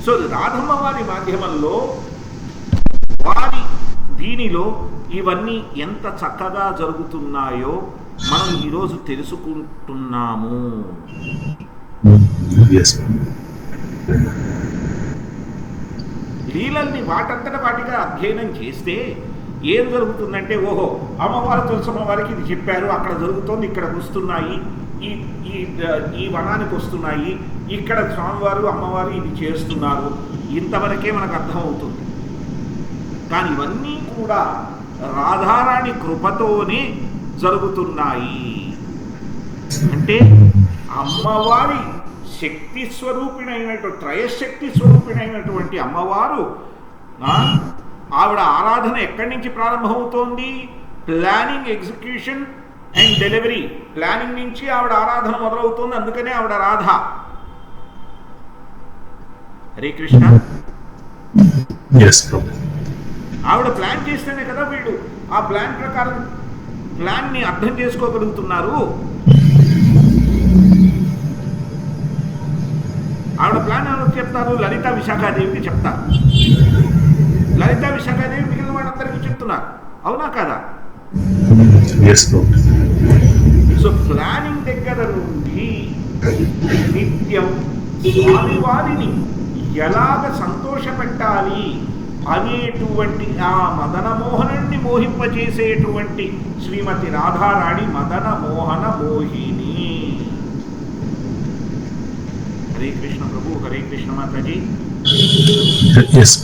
[SPEAKER 2] సో రాధమ్మ వారి మాధ్యమంలో వారి దీనిలో ఇవన్నీ ఎంత చక్కగా జరుగుతున్నాయో మనం ఈరోజు తెలుసుకుంటున్నాము. లీలల్ని వాటంతట వాటిగా అధ్యయనం చేస్తే ఏం జరుగుతుందంటే, ఓహో అమ్మవారు తులసమ్మ వారికి ఇది చెప్పారు, అక్కడ జరుగుతోంది, ఇక్కడికి వస్తున్నాయి, ఈ వనానికి వస్తున్నాయి, ఇక్కడ స్వామివారు అమ్మవారు ఇది చేస్తున్నారు, ఇంతవరకే మనకు అర్థమవుతుంది. కానీ ఇవన్నీ కూడా రాధారాణి కృపతోనే జరుగుతున్నాయి. అంటే అమ్మవారి శక్తి స్వరూపిణైనటువంటి, త్రయశక్తి స్వరూపిణైనటువంటి అమ్మవారు, ఆవిడ ఆరాధన ఎక్కడి నుంచి ప్రారంభమవుతోంది? Planning, execution and delivery. Planning నుంచి ఆవిడ ఆరాధన మొదలవుతోంది, అందుకనే ఆవిడ రాధ. హరే కృష్ణ. ఆవిడ ప్లాన్ చేస్తేనే కదా వీళ్ళు ఆ ప్లాన్ ప్రకారం ప్లాన్ని అర్థం చేసుకోగలుగుతున్నారు. ఆవిడ ప్లాన్ ఎవరికి చెప్తారు? లలిత విశాఖాదేవికి చెప్తారు. లలిత విశాఖాదేవి మిగిలిన వాళ్ళందరికీ చెప్తున్నారు. అవునా కదా? సో ప్లానింగ్ దగ్గర నుండి నిత్యం స్వామివారిని ఎలాగ సంతోషపెట్టాలి, అనేటువంటి ఆ మదన మోహనుణ్ణి మోహింపజేసేటువంటి శ్రీమతి రాధారాణి మదన మోహన మోహిని. హరే కృష్ణ ప్రభు, హరే కృష్ణ మాతాజీ.
[SPEAKER 3] ఎస్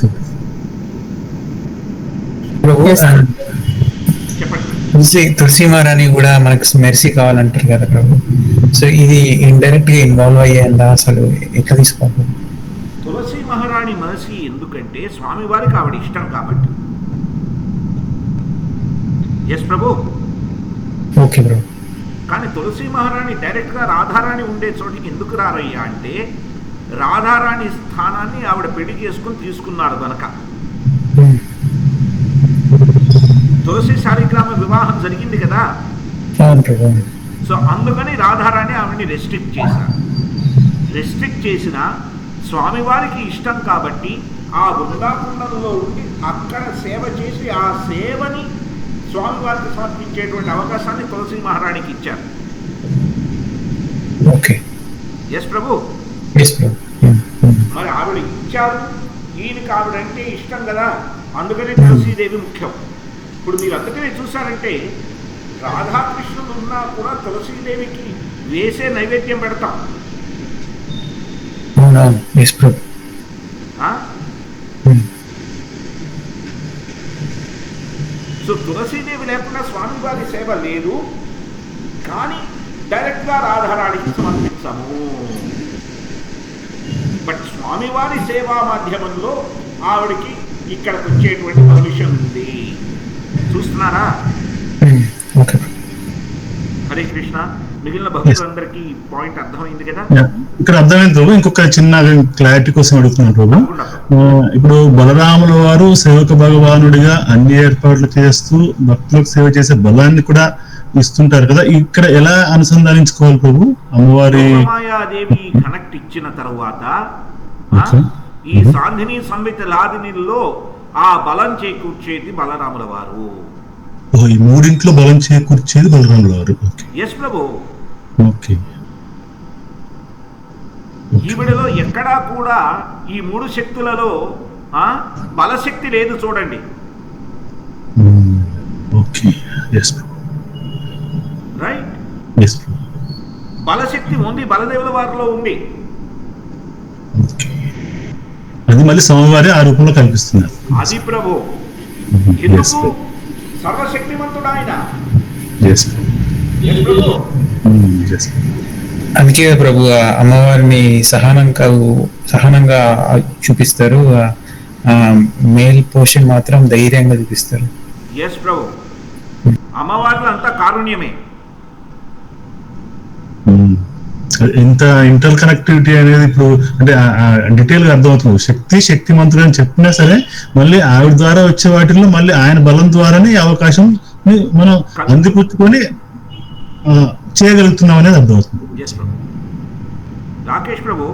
[SPEAKER 1] ప్రభు
[SPEAKER 2] చెప్పండి.
[SPEAKER 1] తులసి మహారాణి కూడా మనకు మెర్సీ కావాలంటారు కదా ప్రభు. సో ఇది ఇండైరెక్ట్ గా ఇన్వాల్వ్ అయ్యేలా అసలు ఎట్లా తీసుకోవాలి?
[SPEAKER 2] తులసి మహారాణి మనసి ఎందుకంటే స్వామివారికి ఆవిడ ఇష్టం కాబట్టి. ఎస్ ప్రభు.
[SPEAKER 1] ఓకే ప్రభు.
[SPEAKER 2] కానీ తులసి మహారాణి డైరెక్ట్గా రాధారాణి ఉండే చోటికి ఎందుకు రారయ్యా అంటే రాధారాణి స్థానాన్ని ఆవిడ పెళ్లి చేసుకుని తీసుకున్నారు కనుక. తులసి శాలిగ్రామ వివాహం జరిగింది కదా, సో అందుకని రాధారాణి ఆవిడని రెస్ట్రిక్ట్ చేశారు. రెస్ట్రిక్ట్ చేసిన స్వామివారికి ఇష్టం కాబట్టి ఆ బృందాకుండంలో ఉండి అక్కడ సేవ చేసి ఆ సేవని స్వామివారికి సమర్పించేటువంటి అవకాశాన్ని తులసి మహారాణికి ఇచ్చారు.
[SPEAKER 1] ఓకే.
[SPEAKER 2] ఎస్ ప్రభు. మరి ఆవిడ ఇచ్చారు, ఈయనకి ఆవిడంటే ఇష్టం కదా, అందుకనే తులసీదేవి ముఖ్యం. ఇప్పుడు మీరు అందుకనే చూసారంటే రాధాకృష్ణులు ఉన్నా కూడా తులసీదేవికి వేసే నైవేద్యం పెడతాం. సో తులసీదేవి లేకుండా స్వామివారి సేవ లేదు, కానీ డైరెక్ట్గా రాధారాణికి సమర్పించము. బట్ స్వామివారి సేవా మాధ్యమంలో ఆవిడికి ఇక్కడికి వచ్చేటువంటి పర్మిషన్ ఉంది. చూస్తున్నారా? హరే కృష్ణ. మిగిలిన భక్తులందరికీ పాయింట్ అర్థమైంది కదా?
[SPEAKER 3] ఇక్కడ అర్థమైంది. ఇంకొక చిన్న క్లారిటీ కోసం అడుగుతున్నాను ప్రభు. ఇప్పుడు బలరాముల వారు సేవక భగవానుడిగా అన్ని ఏర్పాట్లు చేస్తూ భక్తులకు సేవ చేసే బలాన్ని కూడా ఇస్తుంటారు కదా, ఇక్కడ ఎలా అనుసంధానించుకోవాలి ప్రభు? అమ్మవారి
[SPEAKER 2] మాయాదేవి కనెక్ట్ ఇచ్చిన తర్వాత ఈ సాంధిని సంవిత లాదినిలో ఆ బలం చేకూర్చేది బలరాముల వారు.
[SPEAKER 3] ఈ మూడింట్లో బలం చేకూర్చేది బలరాముల వారు.
[SPEAKER 2] ఎస్ ప్రభు.
[SPEAKER 3] ఓకే.
[SPEAKER 2] ఈవిడలో ఎక్కడా కూడా ఈ మూడు శక్తులలో బలశక్తి లేదు చూడండి.
[SPEAKER 3] ఓకే. Yes
[SPEAKER 2] right.
[SPEAKER 3] ఎస్.
[SPEAKER 2] బలశక్తి ఉంది బలదేవుల వారిలో ఉంది.
[SPEAKER 3] అది మళ్ళీ స్వామివారి ఆ రూపంలో కనిపిస్తున్నారు.
[SPEAKER 2] అది ప్రభు. ఎందుకు? సర్వశక్తిమంతుడు ఆయన.
[SPEAKER 1] అందుకే ప్రభు అమ్మవారిని సహనంగా చూపిస్తారు, మేల్ పోషన్ మాత్రం ధైర్యంగా చూపిస్తారు.
[SPEAKER 2] ఎస్ ప్రభు. అమ్మవారిలో అంతా కారుణ్యమే.
[SPEAKER 3] ఇంత ఇంటర్ కనెక్టివిటీ అనేది ఇప్పుడు అంటే డీటెయిల్ గా అర్థమవుతుంది. శక్తిమంతుడు అని చెప్పినా సరే మళ్ళీ ఆవిడ ద్వారా వచ్చే వాటిల్లో మళ్ళీ ఆయన బలం ద్వారానే ఈ అవకాశం మనం అందిపుచ్చుకొని చేయగలుగుతున్నాం అనేది అర్థమవుతుంది.
[SPEAKER 2] రాకేష్ ప్రభు,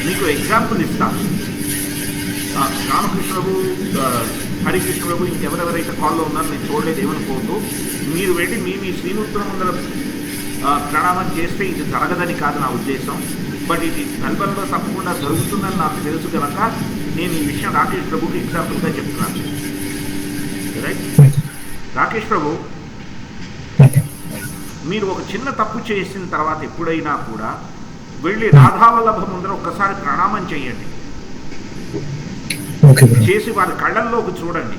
[SPEAKER 2] మీకు ఎగ్జాంపుల్ ఇస్తాను. రామకృష్ణ ప్రభు, హరికృష్ణ ప్రభు, ఇంకెవరెవరైతే కాల్లో ఉన్నారో నేను చూడలేదు, ఏమనుకోవద్దు. మీరు వెళ్ళి మీ శ్రీనూత్రం ముందర ప్రణామం చేస్తే ఇది జరగదని కాదు నా ఉద్దేశం. బట్ ఇది మెల్బర్న్లో తప్పకుండా జరుగుతుందని నాకు తెలుసు కనుక నేను ఈ విషయం రాకేష్ ప్రభుకి ఎగ్జాంపుల్గా చెప్తున్నాను. రైట్ రాకేష్ ప్రభు, మీరు ఒక చిన్న తప్పు చేసిన తర్వాత ఎప్పుడైనా కూడా వెళ్ళి రాధావల్లభ ముందర ఒక్కసారి ప్రణామం చేయండి. చేసి వారి కళ్ళల్లోకి చూడండి.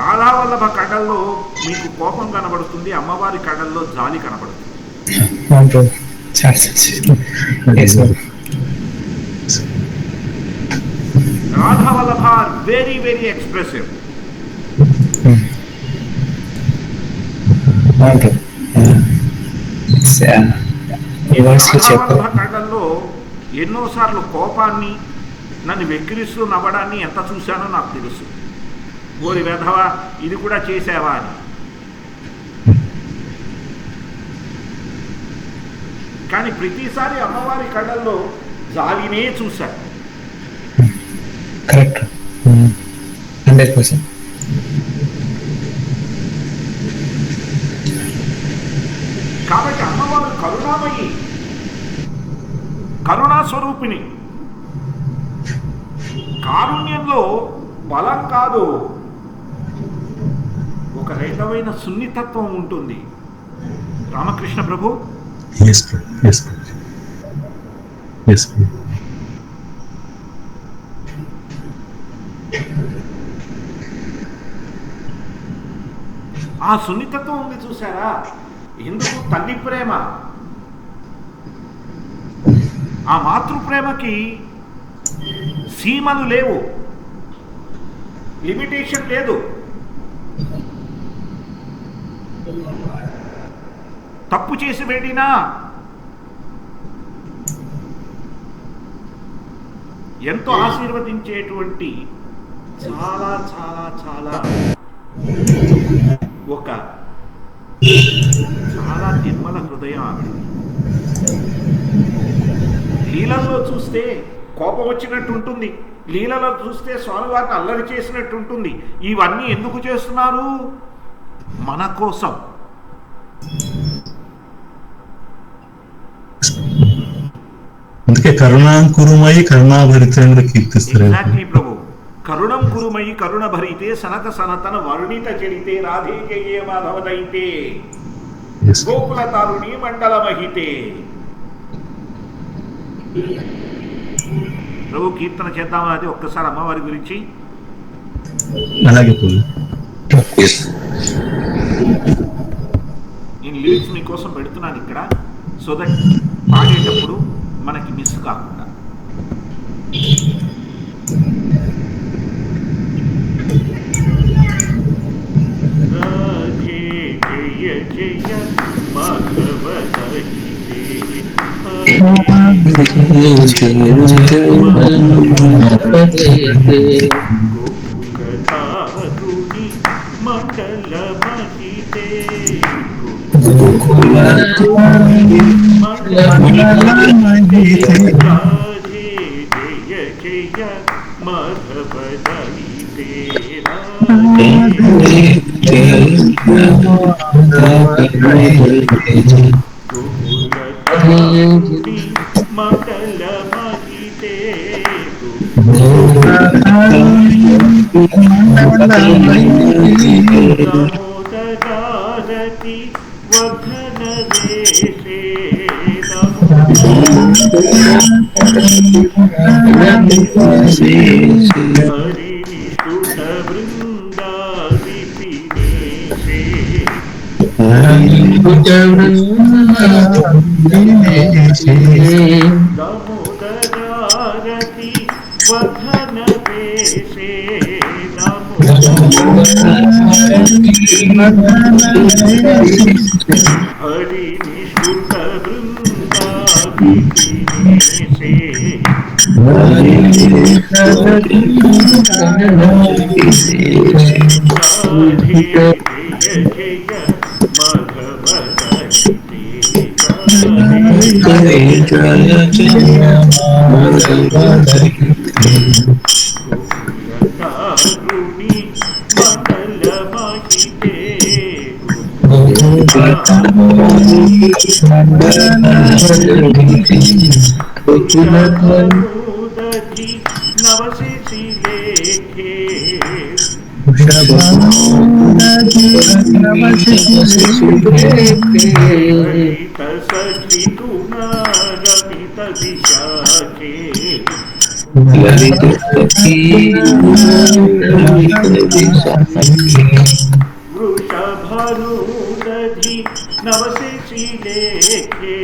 [SPEAKER 2] రాధావల్లభ కళ్ళల్లో మీకు కోపం కనబడుతుంది, అమ్మవారి కళ్ళల్లో జాలి కనబడుతుంది. రాధావల్లభ వెరీ వెరీ ఎక్స్ప్రెసివ్. రాధావల్లభ కళ్ళల్లో ఎన్నోసార్లు కోపాన్ని, నన్ను వెక్కిరిస్తూ నవ్వడాన్ని ఎంత చూశానో నాకు తెలుసు. ఓరి వెధవా ఇది కూడా చేసావా అని. కానీ ప్రతిసారి అమ్మవారి కళ్ళల్లో జాలినే చూశాను.
[SPEAKER 1] కరెక్ట్. 100%.
[SPEAKER 2] కాబట్టి అమ్మవారు కరుణామయి, కరుణా స్వరూపిణి. కారుణ్యంలో బలం కాదు, ఒక రకమైన సున్నితత్వం ఉంటుంది. రామకృష్ణ ప్రభు. ఆ సున్నితత్వం ఉంది చూసారా? ఎందుకు? తల్లి ప్రేమ. ఆ మాతృప్రేమకి సీమలు లేవు, లిమిటేషన్ లేదు. తప్పు చేసి వెళ్ళినా ఎంతో ఆశీర్వదించేటువంటి చాలా చాలా చాలా ఒక చాలా నిర్మల హృదయం ఆవిడ. లీలలో చూస్తే కోపం వచ్చినట్టు ఉంటుంది, లీలలో చూస్తే స్వామివారిని అల్లరి చేసినట్టు ఉంటుంది. ఇవన్నీ ఎందుకు చేస్తున్నారు? మన కోసం.
[SPEAKER 3] అందుకే కరుణాం కురుమయి కరుణాభరితంగా కీర్తిస్తారు.
[SPEAKER 2] ఎగ్జాక్ట్లీ ప్రభు. కరుణం కురుమయి కరుణ భరితే సనక సనతన వర్ణిత చరితే రాధే జయే మాధవ దైతే గోకుల తారుణి మండల మహితే. ప్రభు కీర్తన చేద్దామా? అది ఒక్కసారి అమ్మవారి గురించి.
[SPEAKER 3] అలాగే
[SPEAKER 2] నేను లిరిక్స్ మీకోసం పెడుతున్నాను ఇక్కడ, సో దట్ పాడేటప్పుడు మనకి మిస్ కాకుండా. రాధే జయ జయ మాధవ దైతే గోకులతారుణి మండల మహితే రాధే జయ జయ మాధవ దైతే గోకులతారుణి మండల మహితే దామోదరారతి వఘన వేషే హరినిష్ఠుత బృందా విపినేషే దామోదరారతి వఘన వేషే హరినిష్ఠుత బృందా విపినేషే రాధే జయ జయ మాధవ దైతే గోకులతారుణి మండల మహితే వృషభనూదధి నవశిశి లేఖే హరిత సఖి గుణరమిత విశాఖే వృషభనూదధి నవశిశి లేఖే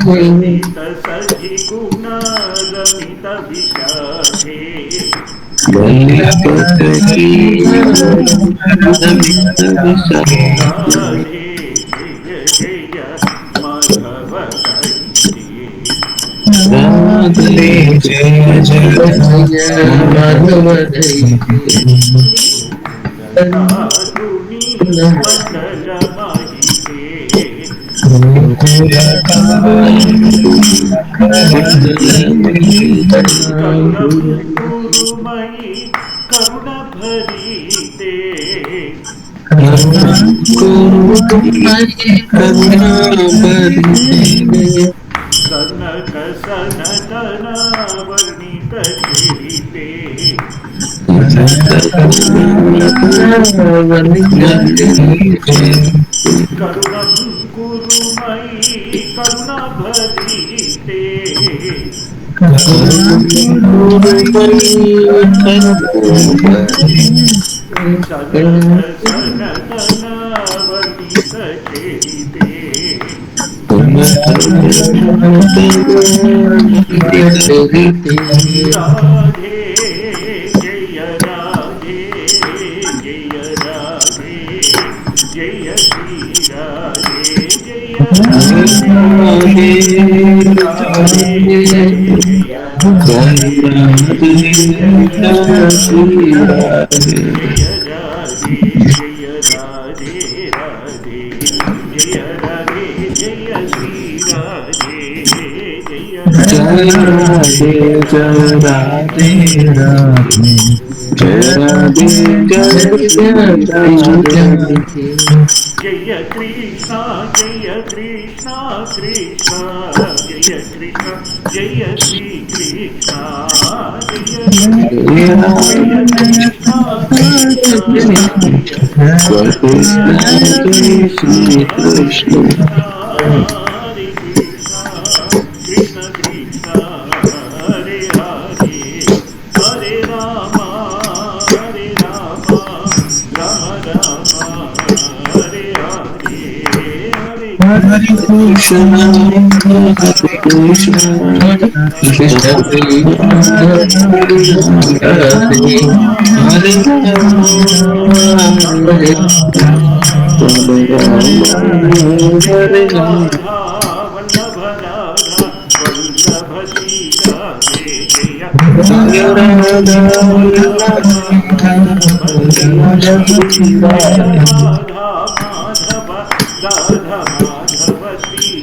[SPEAKER 2] హరిత సఖి గుణరమిత విశాఖే రాధే జయ జయ మాధవ దైతే తారుణి మండల మహితే కరుణం గురుమయి కరుణ భరితే कनक सनतन वर्णित चरिते करुणं कुरु मयि करुणा भरीते कनक सनतन वर्णित चरिते राधे जय राधे जय राधे जय श्री राधे जय राधे राधे जय राधे जय राधे राधे जय राधे जय श्री राधे जय जय कृष्णा कृष्णा जय कृष्ण जय श्री कृष्णा जय कृष्णा हरे Krishna Krishna Krishna Hare Hare Hare Ram Ram Ram Hare Hare Hare
[SPEAKER 1] Hare Krishna, Hare Krishna, Krishna
[SPEAKER 2] Radha Vallabh Radha Vallabh Shri Radhe जय राधा माधव राधा माधव श्री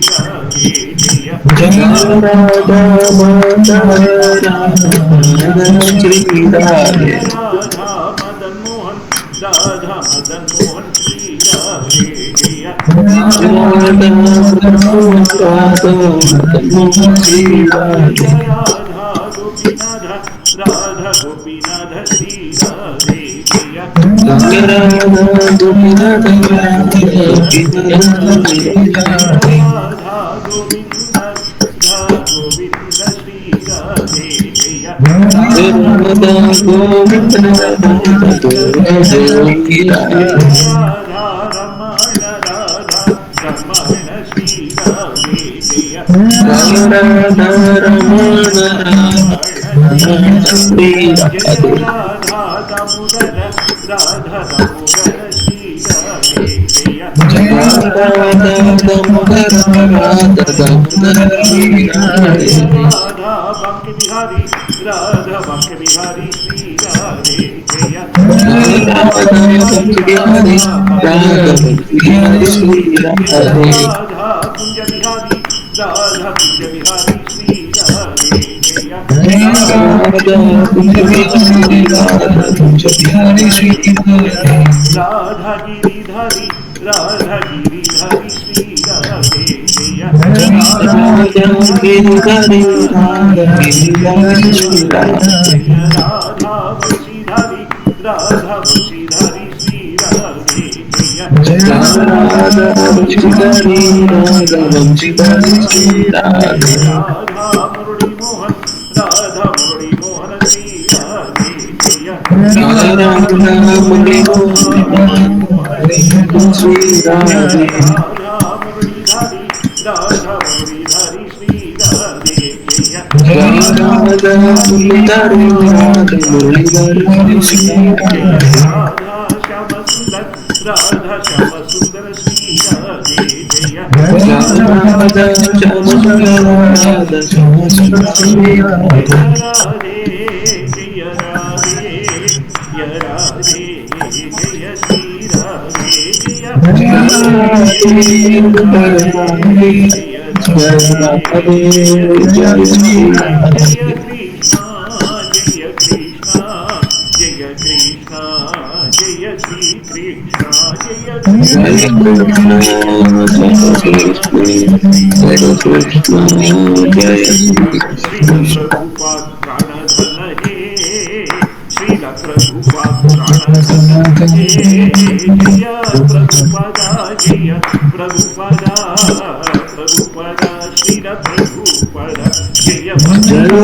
[SPEAKER 2] राधे जय राधा मदन मोहन श्री राधे जय राधा गोपीनाथ श्री राधे जय राधा गोविंद श्री राधे जय राधा रमण श्री राधे जय राधा दामोदर श्री राधे जय राधा बांके बिहारी श्री राधे जय राधा कुंज बिहारी श्री राधे जय राधा गिरिधारी श्री राधे जय राधा वंशीधारी श्री राधे जय राधा मुरली मोहन श्री राधे जय राधा मुरलीधारी श्री राधे जय राधा श्याम सुंदर श्री राधे जय राधे जय राधे जय श्री राधे जय कृष्णा जय కృష్ణ జయ శ్రీ కృష్ణ జయ శ్రీల ప్రభుపాద్ ప్రాణధన హే శ్రీల ప్రభుపాద్ ప్రాణధన హే జయ ప్రభుపద జయ ప్రభుపద ప్రభుపద శ్రీల ప్రభుపద జయ జయ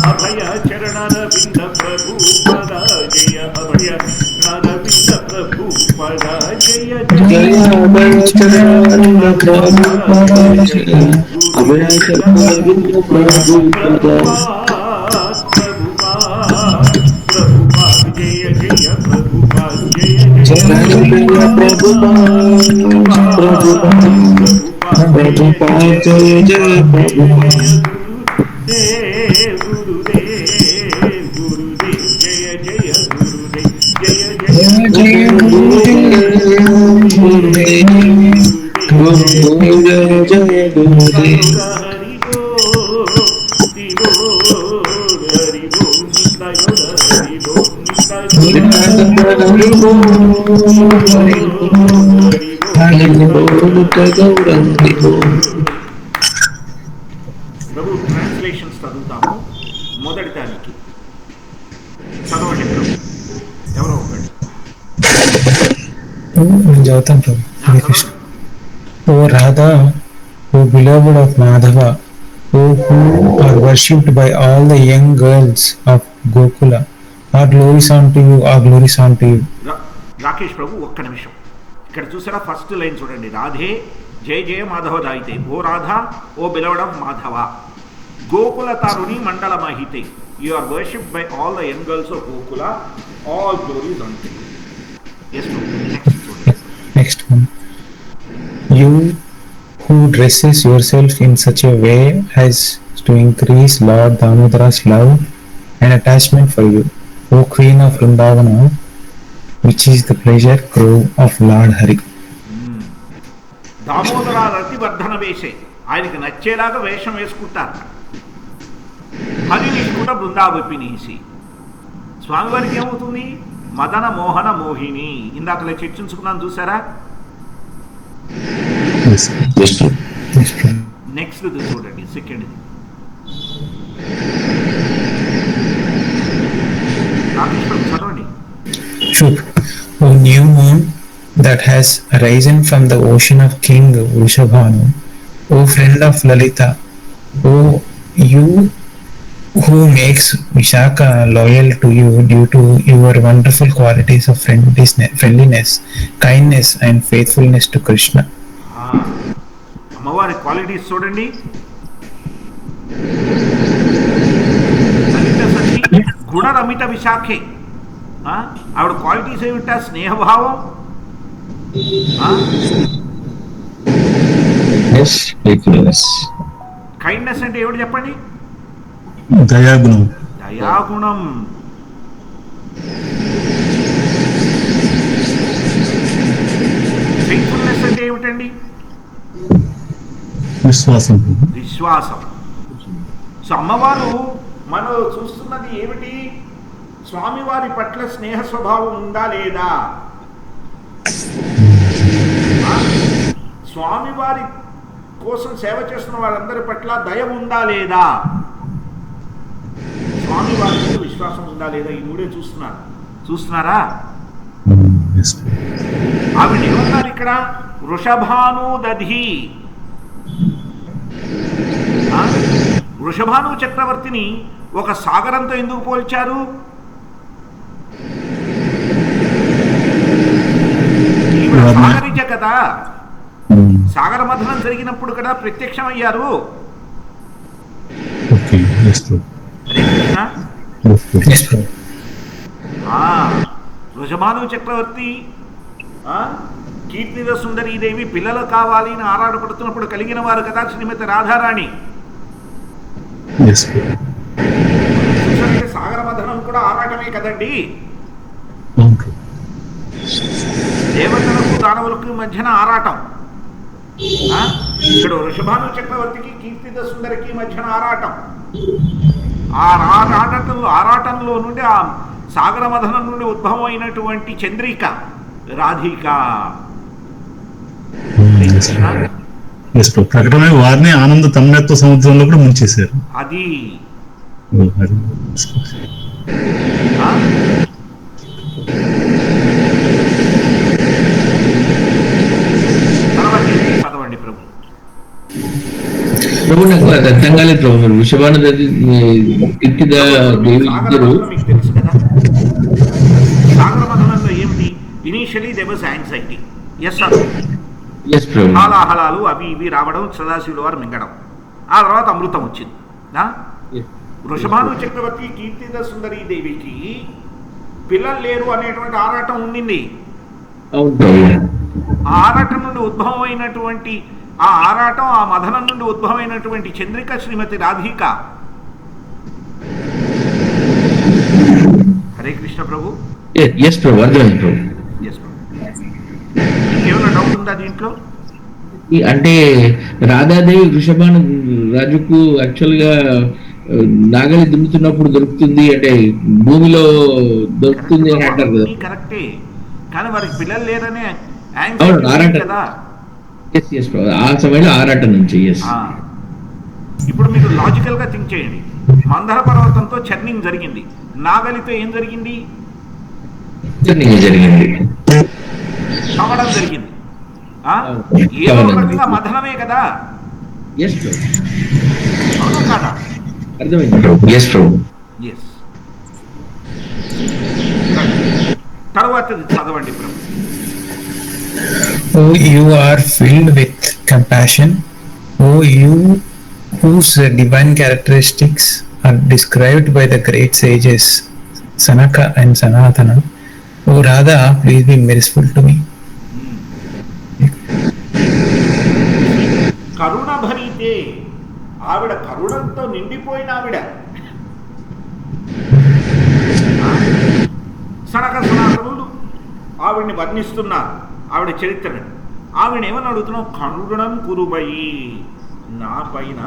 [SPEAKER 2] అభయ చరణరవింద ప్రభుపద జయ అభయ నరవింద ప్రభుపద జయ జయ ప్రభు ట్రాన్స్లేషన్స్ చదువుతాము. మొదటి దానికి చదవండి ప్రభు, ఎవరో ఒకటి
[SPEAKER 1] నేను చదువుతాను ప్రభు. హరే కృష్ణ. ఓ రాధా, ఓ beloved of Madhava, O who are worshipped by all the young girls of Gokula, our glories unto you, our glories unto you.
[SPEAKER 2] Rakesh ప్రభు ఒక్క నిమిషం, ఇక్కడ చూసారా ఫస్ట్ లైన్ చూడండి. రాధే జయ జయ మాధవ దాయితే, O Radha, O beloved of Madhava, Gokula తారుణి మండల మహితే, you are worshipped by all the young girls of Gokula, all glories unto you. Yes,
[SPEAKER 1] Next one. You who dresses yourself in such a way as to increase Lord Damodara's love and attachment for you, O Queen of Vrindavana, which is the pleasure grove of Lord Hari.
[SPEAKER 2] Damodara రతివర్ధన వేషే, ఆయనకి నచ్చేలాగా వేషం వేసుకుంటారు. హరి నిష్కుట బృందావపినీసి, స్వామివారికి ఏమవుతుంది? మదన మోహన మోహిని. ఇందాకలే చర్చించుకున్నాను చూసారా. Next చూడండి, సెకండ్ చదవండి.
[SPEAKER 1] Sure. O new moon that has arisen from the ocean of King Vrishabhanu, O friend of Lalita, O you who makes Vishaka loyal to you due to your wonderful qualities of friendliness, kindness and faithfulness to Krishna.
[SPEAKER 2] అమ్మవారి qualities చూడండి. లలిత సఖి గుణరమిత విశాఖే, ఆవిడ qualities ఏమిటా? స్నేహభావం, kindness అంటే ఏమిటి చెప్పండి?
[SPEAKER 3] దయాగుణం.
[SPEAKER 2] దయాగుణం. Faithfulness అంటే ఏమిటండి?
[SPEAKER 3] విశ్వాసం.
[SPEAKER 2] విశ్వాసం. సో అమ్మవారు మనం చూస్తున్నది ఏమిటి? స్వామివారి పట్ల స్నేహ స్వభావం ఉందా లేదా? స్వామివారి కోసం సేవ చేస్తున్న వారందరి పట్ల దయ ఉందా లేదా? స్వామివారి మీద విశ్వాసం ఉందా లేదా? ఈ మూడే చూస్తున్నారా? ఆవిడ ఏమన్నారు ఇక్కడ? వృషభాను దధి. వృషభాను చక్రవర్తిని ఒక సాగరంతో ఎందుకు పోల్చారు? సాగరిజ కదా, సాగర మథనం జరిగినప్పుడు కదా ప్రత్యక్షమయ్యారు. వృషభాను చక్రవర్తి కీర్తిద సుందరీదేవి పిల్లలు కావాలి అని ఆరాటపడుతున్నప్పుడు కలిగిన వారు కదా శ్రీమతి రాధారాణి. సాగర మథనం కూడా ఆరాటమే కదండి. దేవతలకు దానవులకు మధ్యన ఆరాటం. ఇక్కడ వృషభాను చక్రవర్తికి కీర్తిద సుందరికి మధ్యన ఆరాటం. ఆ ఆరాటంలో నుండి ఆ సాగర మథనం నుండి ఉద్భవం అయినటువంటి చంద్రిక రాధిక.
[SPEAKER 3] ప్రకటమే వారిని ఆనంద తన్మయత్వ సముద్రంలో కూడా ముంచేశారు.
[SPEAKER 2] అది చదవండి ప్రభు.
[SPEAKER 4] ప్రభు నాకు అది అర్థం కాలేదు ప్రభు. మీరు వృషభానుదేవి కీర్తిద దేవి ఇద్దరు
[SPEAKER 2] మీకు తెలుసు కదా సాగర మథనంలో ఏమిటి? Initially they was anxiety. Yes sir, హాలాహలాలు అవి ఇవి రావడం, సదాశివుల వారు మింగడం, ఆ తర్వాత అమృతం వచ్చింది. వృషభాను చక్రవర్తి కీర్తిద సుందరీ దేవికి పిల్లలు లేరు అనేటువంటి ఆరాటం ఉండింది. ఆ ఆరాటం నుండి ఉద్భవం అయినటువంటి ఆ మథనం నుండి ఉద్భవమైనటువంటి చంద్రిక శ్రీమతి రాధిక. హరే కృష్ణ ప్రభు. ఇంకేమైనా డౌట్ ఉందా దీంట్లో?
[SPEAKER 4] అంటే రాధాదేవి వృషభాను రాజుకు యాక్చువల్ గా నాగలి దున్నుతున్నప్పుడు దొరుకుతుంది, అంటే భూమిలో దొరుకుతుంది అని అంటారు కదా.
[SPEAKER 2] కరెక్టే, కానీ వారికి పిల్లలు లేరనే కదా.
[SPEAKER 4] ఆ సమయంలో ఆరాటం నుంచి.
[SPEAKER 2] ఇప్పుడు మీరు లాజికల్ గా థింక్ చేయండి. మందర పర్వతంతో చర్నింగ్ జరిగింది, నాగలితో ఏం జరిగింది? కవడం జరిగింది. ఏదో రకంగా మథనమే కదా. అవును కాదా? తర్వాత చదవండి ప్రభు.
[SPEAKER 1] Oh, you are filled with compassion. Oh, you whose divine characteristics are described by the great sages Sanaka and Sanatana. Oh, Radha, please be merciful to me.
[SPEAKER 2] కరుణ భరితే, ఆవిడ కరుణంతో నిండిపోయిన ఆవిడ. సనక సనాతనులు ఆవిడ్ని వర్ణిస్తున్నారు, ఆవిడ చరిత్రని. ఆవిడ ఏమని అడుగుతున్నావు? కరుణం కురుబయి, నా పైన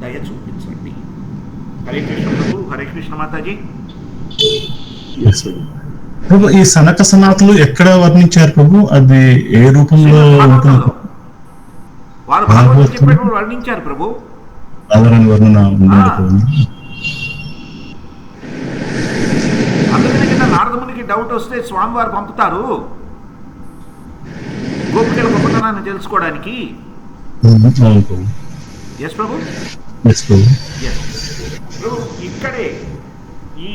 [SPEAKER 2] దయ చూపించండి. హరే కృష్ణ ప్రభు. హరే కృష్ణ మాతాజీ.
[SPEAKER 3] ప్రభు, ఈ సనక సనాతులు ఎక్కడ వర్ణించారు ప్రభు? అది ఏ రూపంలో ఉంటుంది?
[SPEAKER 2] వారు భాగవతం చెప్పేటప్పుడు వర్ణించారు ప్రభు.
[SPEAKER 3] సాధారణ వర్ణన
[SPEAKER 2] అందుకనే కదా నారదమునికి డౌట్ వస్తే స్వామివారు పంపుతారు గోపికల గొప్పతనాన్ని తెలుసుకోవడానికి. ఎస్ ప్రభు. ప్రభు, ఇక్కడే ఈ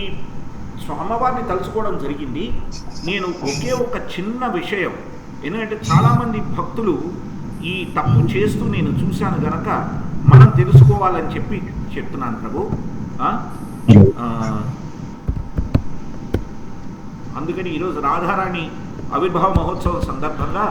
[SPEAKER 2] స్వామివారిని తలుచుకోవడం జరిగింది. నేను ఒకే ఒక చిన్న విషయం, ఎందుకంటే చాలామంది భక్తులు ఈ తప్పు చేస్తూ నేను చూశాను గనక మనం తెలుసుకోవాలని చెప్పి చెప్తున్నాను ప్రభు. అందుకని ఈరోజు రాధారాణి ఆవిర్భావ మహోత్సవం సందర్భంగా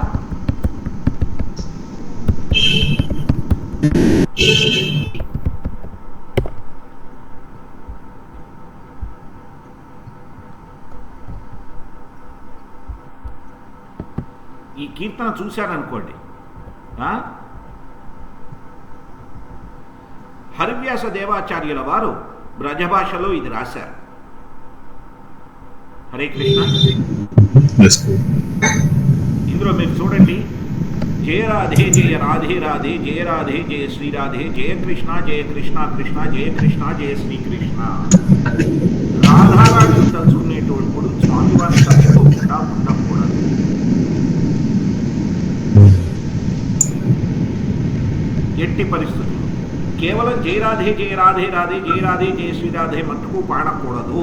[SPEAKER 2] ఈ కీర్తన చూశారనుకోండి, హరివ్యాస దేవాచార్యుల వారు బ్రజభాషలో ఇది రాశారు. హరే కృష్ణ. ఇందులో మీరు చూడండి, జయ రాధే జయ రాధే రాధే, జయ రాధే జయ శ్రీరాధే, జయ కృష్ణ కృష్ణ జయ కృష్ణ జయ శ్రీకృష్ణ. రాధారాణిని తలుచుకునేటప్పుడు స్వామివారిని తలుచుకోకుండా ఉండకూడదు. ఎట్టి పరిస్థితులు కేవలం జయ రాధే జయ రాధే రాధే, జయ రాధే జయ శ్రీరాధే మట్టుకు పాడకూడదు.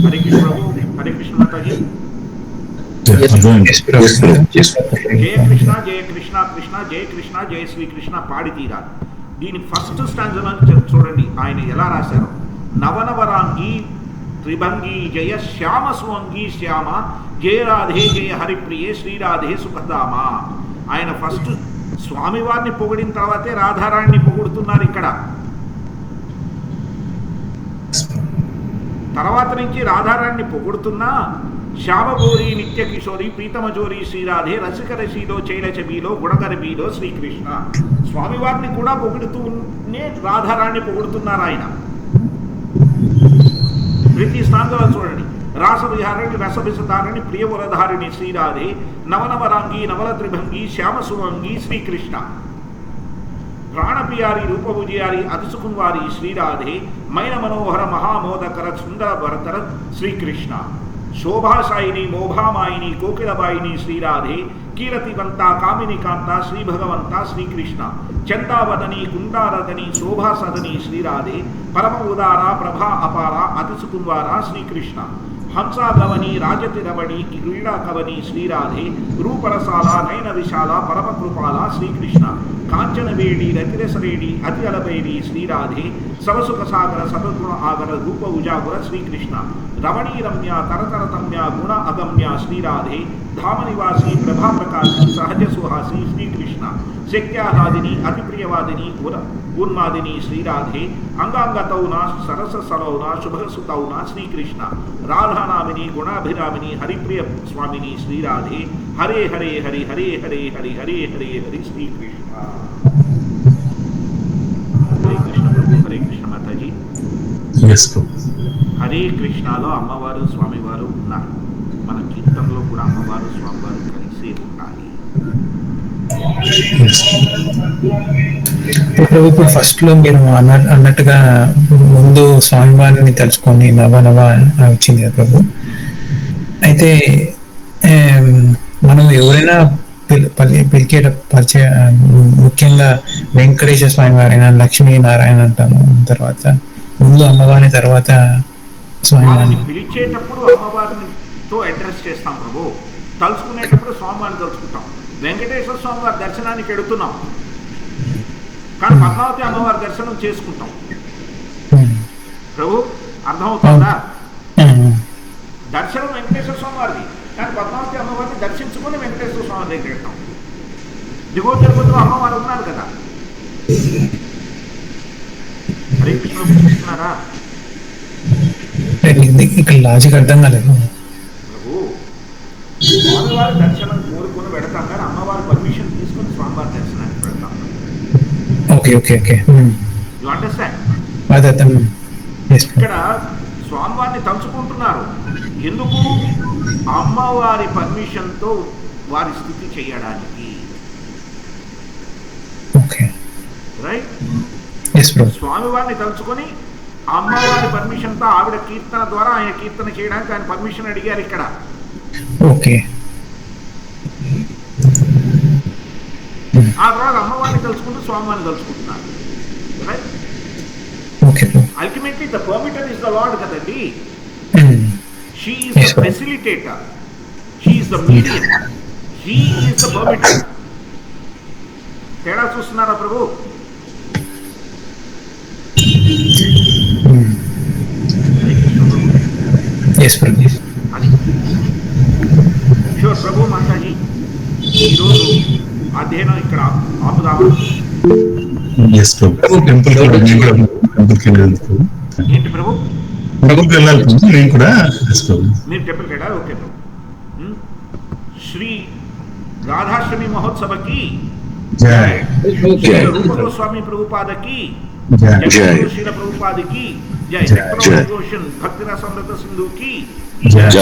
[SPEAKER 2] హరే కృష్ణ. హరే కృష్ణ మాతాజీ. జయ కృష్ణ కృష్ణ జయ కృష్ణ జయ శ్రీకృష్ణ పాడి తీరాలి. దీని ఫస్ట్ స్టాంజా చూడండి ఆయన ఎలా రాశారు. నవనవరాంగి త్రిభంగి జయ శ్యామ స్వంగి శ్యామ, జయ రాధే జయ హరిప్రియే శ్రీరాధే సుఖదామ. ఆయన ఫస్ట్ స్వామివారిని పొగిడిన తర్వాతే రాధారాణిని పొగుడుతున్నారు ఇక్కడ. తర్వాత నుంచి రాధారాణిని పొగుడుతున్నా శ్యామగోరి నిత్య కిశోరి ప్రీతమజోరి శ్రీరాధే రసిక రసీలో చైలచబీలో గుణగరబీలో శ్రీకృష్ణ. స్వామివారిని కూడా పొగుడుతూనే రాధారాణి పొగుడుతున్నారు ఆయన. ప్రతి స్థానంలో చూడండి, రాసవిహారిణి రసభిసధారిణి ప్రియవరధారిణి శ్రీరాధే నవనవరాంగి నవల త్రిభంగి శ్యామసుమంగి శ్రీకృష్ణ. ప్రాణప్రియారి రూపభుజియారి అతిసుకున్వారి శ్రీరాధే మైన మనోహర మహామోదకర సుందర భరతర శ్రీకృష్ణ. శోభాశాయిని మోభామాయిని కోకిలబాయిని శ్రీరాధే కీరతివంత కామిని కాంత శ్రీభగవంత శ్రీకృష్ణ. చందావదని కుండారదని శోభాసదని శ్రీరాధే పరమ ఉదార ప్రభా అపార అతిసుకున్వార శ్రీకృష్ణ. హంసాగవని రాజతిరవణి క్రీడా కవని శ్రీరాధే రూపరసాల నయన విశాల పరమ కృపాల శ్రీకృష్ణ. కాంచనవేడి రతిరసరేడి అతి అలబైరి శ్రీరాధే సవసుఖ సాగర సదగుణ ఆగర రూప ఉజాగుర శ్రీకృష్ణ. రమణీ రమ్య తరతరతమ్య గుణ అగమ్య శ్రీరాధే ధామనివాసి ప్రభాప్రకాశి సహజ సుహాసి శ్రీకృష్ణ. శక్త్యాహాదిని అతిప్రియవాదిని ఉన్మాదిని శ్రీరాధే అంగాంగతౌన సరస సరౌన శుభసుతౌన శ్రీకృష్ణ. రాధానామిని గుణాభిరామిని హరిప్రియ స్వామిని శ్రీరాధే హరే హరే హరి హరే హరే హరి హరే హరే హరి శ్రీకృష్ణ. హరే కృష్ణ ప్రభు. హరే కృష్ణ మాతాజీ. హరే కృష్ణలో అమ్మవారు స్వామివారు ఉన్నారు. మన కీర్తనలో కూడా అమ్మవారు స్వామివారు కలిసే ఉండాలి.
[SPEAKER 1] ఇప్పుడు ఫస్ట్ లో మీరు అన్నట్టుగా ముందు స్వామివారిని తలుచుకొని నవ వచ్చింది కదా ప్రభు. అయితే మనం ఎవరైనా పిలిచేట పరిచయ ముఖ్యంగా వెంకటేశ్వర స్వామి వారైనా లక్ష్మీనారాయణ అంటాము, తర్వాత ముందు అమ్మవారిని తర్వాత స్వామివారిని
[SPEAKER 2] పిలిచేటప్పుడు అమ్మవారితో అడ్రస్ చేస్తాం ప్రభు. తలుచుకునేటప్పుడు స్వామివారిని తలుచుకుంటాం. వెంకటేశ్వర స్వామి వారి దర్శనానికి ఎడుతున్నాం, కానీ పద్మావతి అమ్మవారి దర్శనం చేసుకుంటాం ప్రభు. అర్థమవుతుందా? దర్శనం వెంకటేశ్వర స్వామి వారిది, కానీ పద్మావతి అమ్మవారిని దర్శించుకొని వెంకటేశ్వర స్వామి దగ్గర వెళ్తాం. దిగువ తిరుపతిలో అమ్మవారు ఉన్నారు కదా. హరే కృష్ణ చూస్తున్నారా
[SPEAKER 1] ఇక్కడ లాజిక్ అర్థం కాలేదు
[SPEAKER 2] ప్రభు. స్వామివారి దర్శనం కోరుకొని పెడతాం, కానీ అమ్మవారి పర్మిషన్ తీసుకొని స్వామివారి దర్శనానికి పెడతాం.
[SPEAKER 1] Okay okay okay.
[SPEAKER 2] You understand? ఇక్కడ స్వామివారిని తలుచుకుంటున్నారు ఎందుకు? అమ్మవారి పర్మిషన్తో వారి స్థితి చేయడానికి. రైట్? స్వామివారిని తలుచుకొని అమ్మవారి పర్మిషన్తో ఆవిడ కీర్తన ద్వారా ఆయన కీర్తన చేయడానికి ఆయన పర్మిషన్ అడిగారు ఇక్కడ.
[SPEAKER 1] ఓకే.
[SPEAKER 2] ఆ తర్వాత అమ్మవారిని తలుచుకుంటూ స్వామివారిని తలుచుకుంటున్నారు. Right? Ultimately the permitter is the lord కదండి. She is the facilitator, she is the medium, she is the permitter. తేడా చూస్తున్నారా ప్రభు? షూర్ ప్రభు. మాతాజీ ఈరోజు అధ్యయనం ఇక్కడ ఆపుదామా? ఏంటి ప్రభు?
[SPEAKER 3] నేను కూడా
[SPEAKER 2] మీరు టెంపుల్కి వెళ్ళాలి. ఓకే ప్రభు. శ్రీ రాధాష్టమి మహోత్సవకి గోస్వామి ప్రభుపాదకి జయ, శ్రీల ప్రభుపాదకి జయ, భక్తి రసమృత సింధుకి జయ.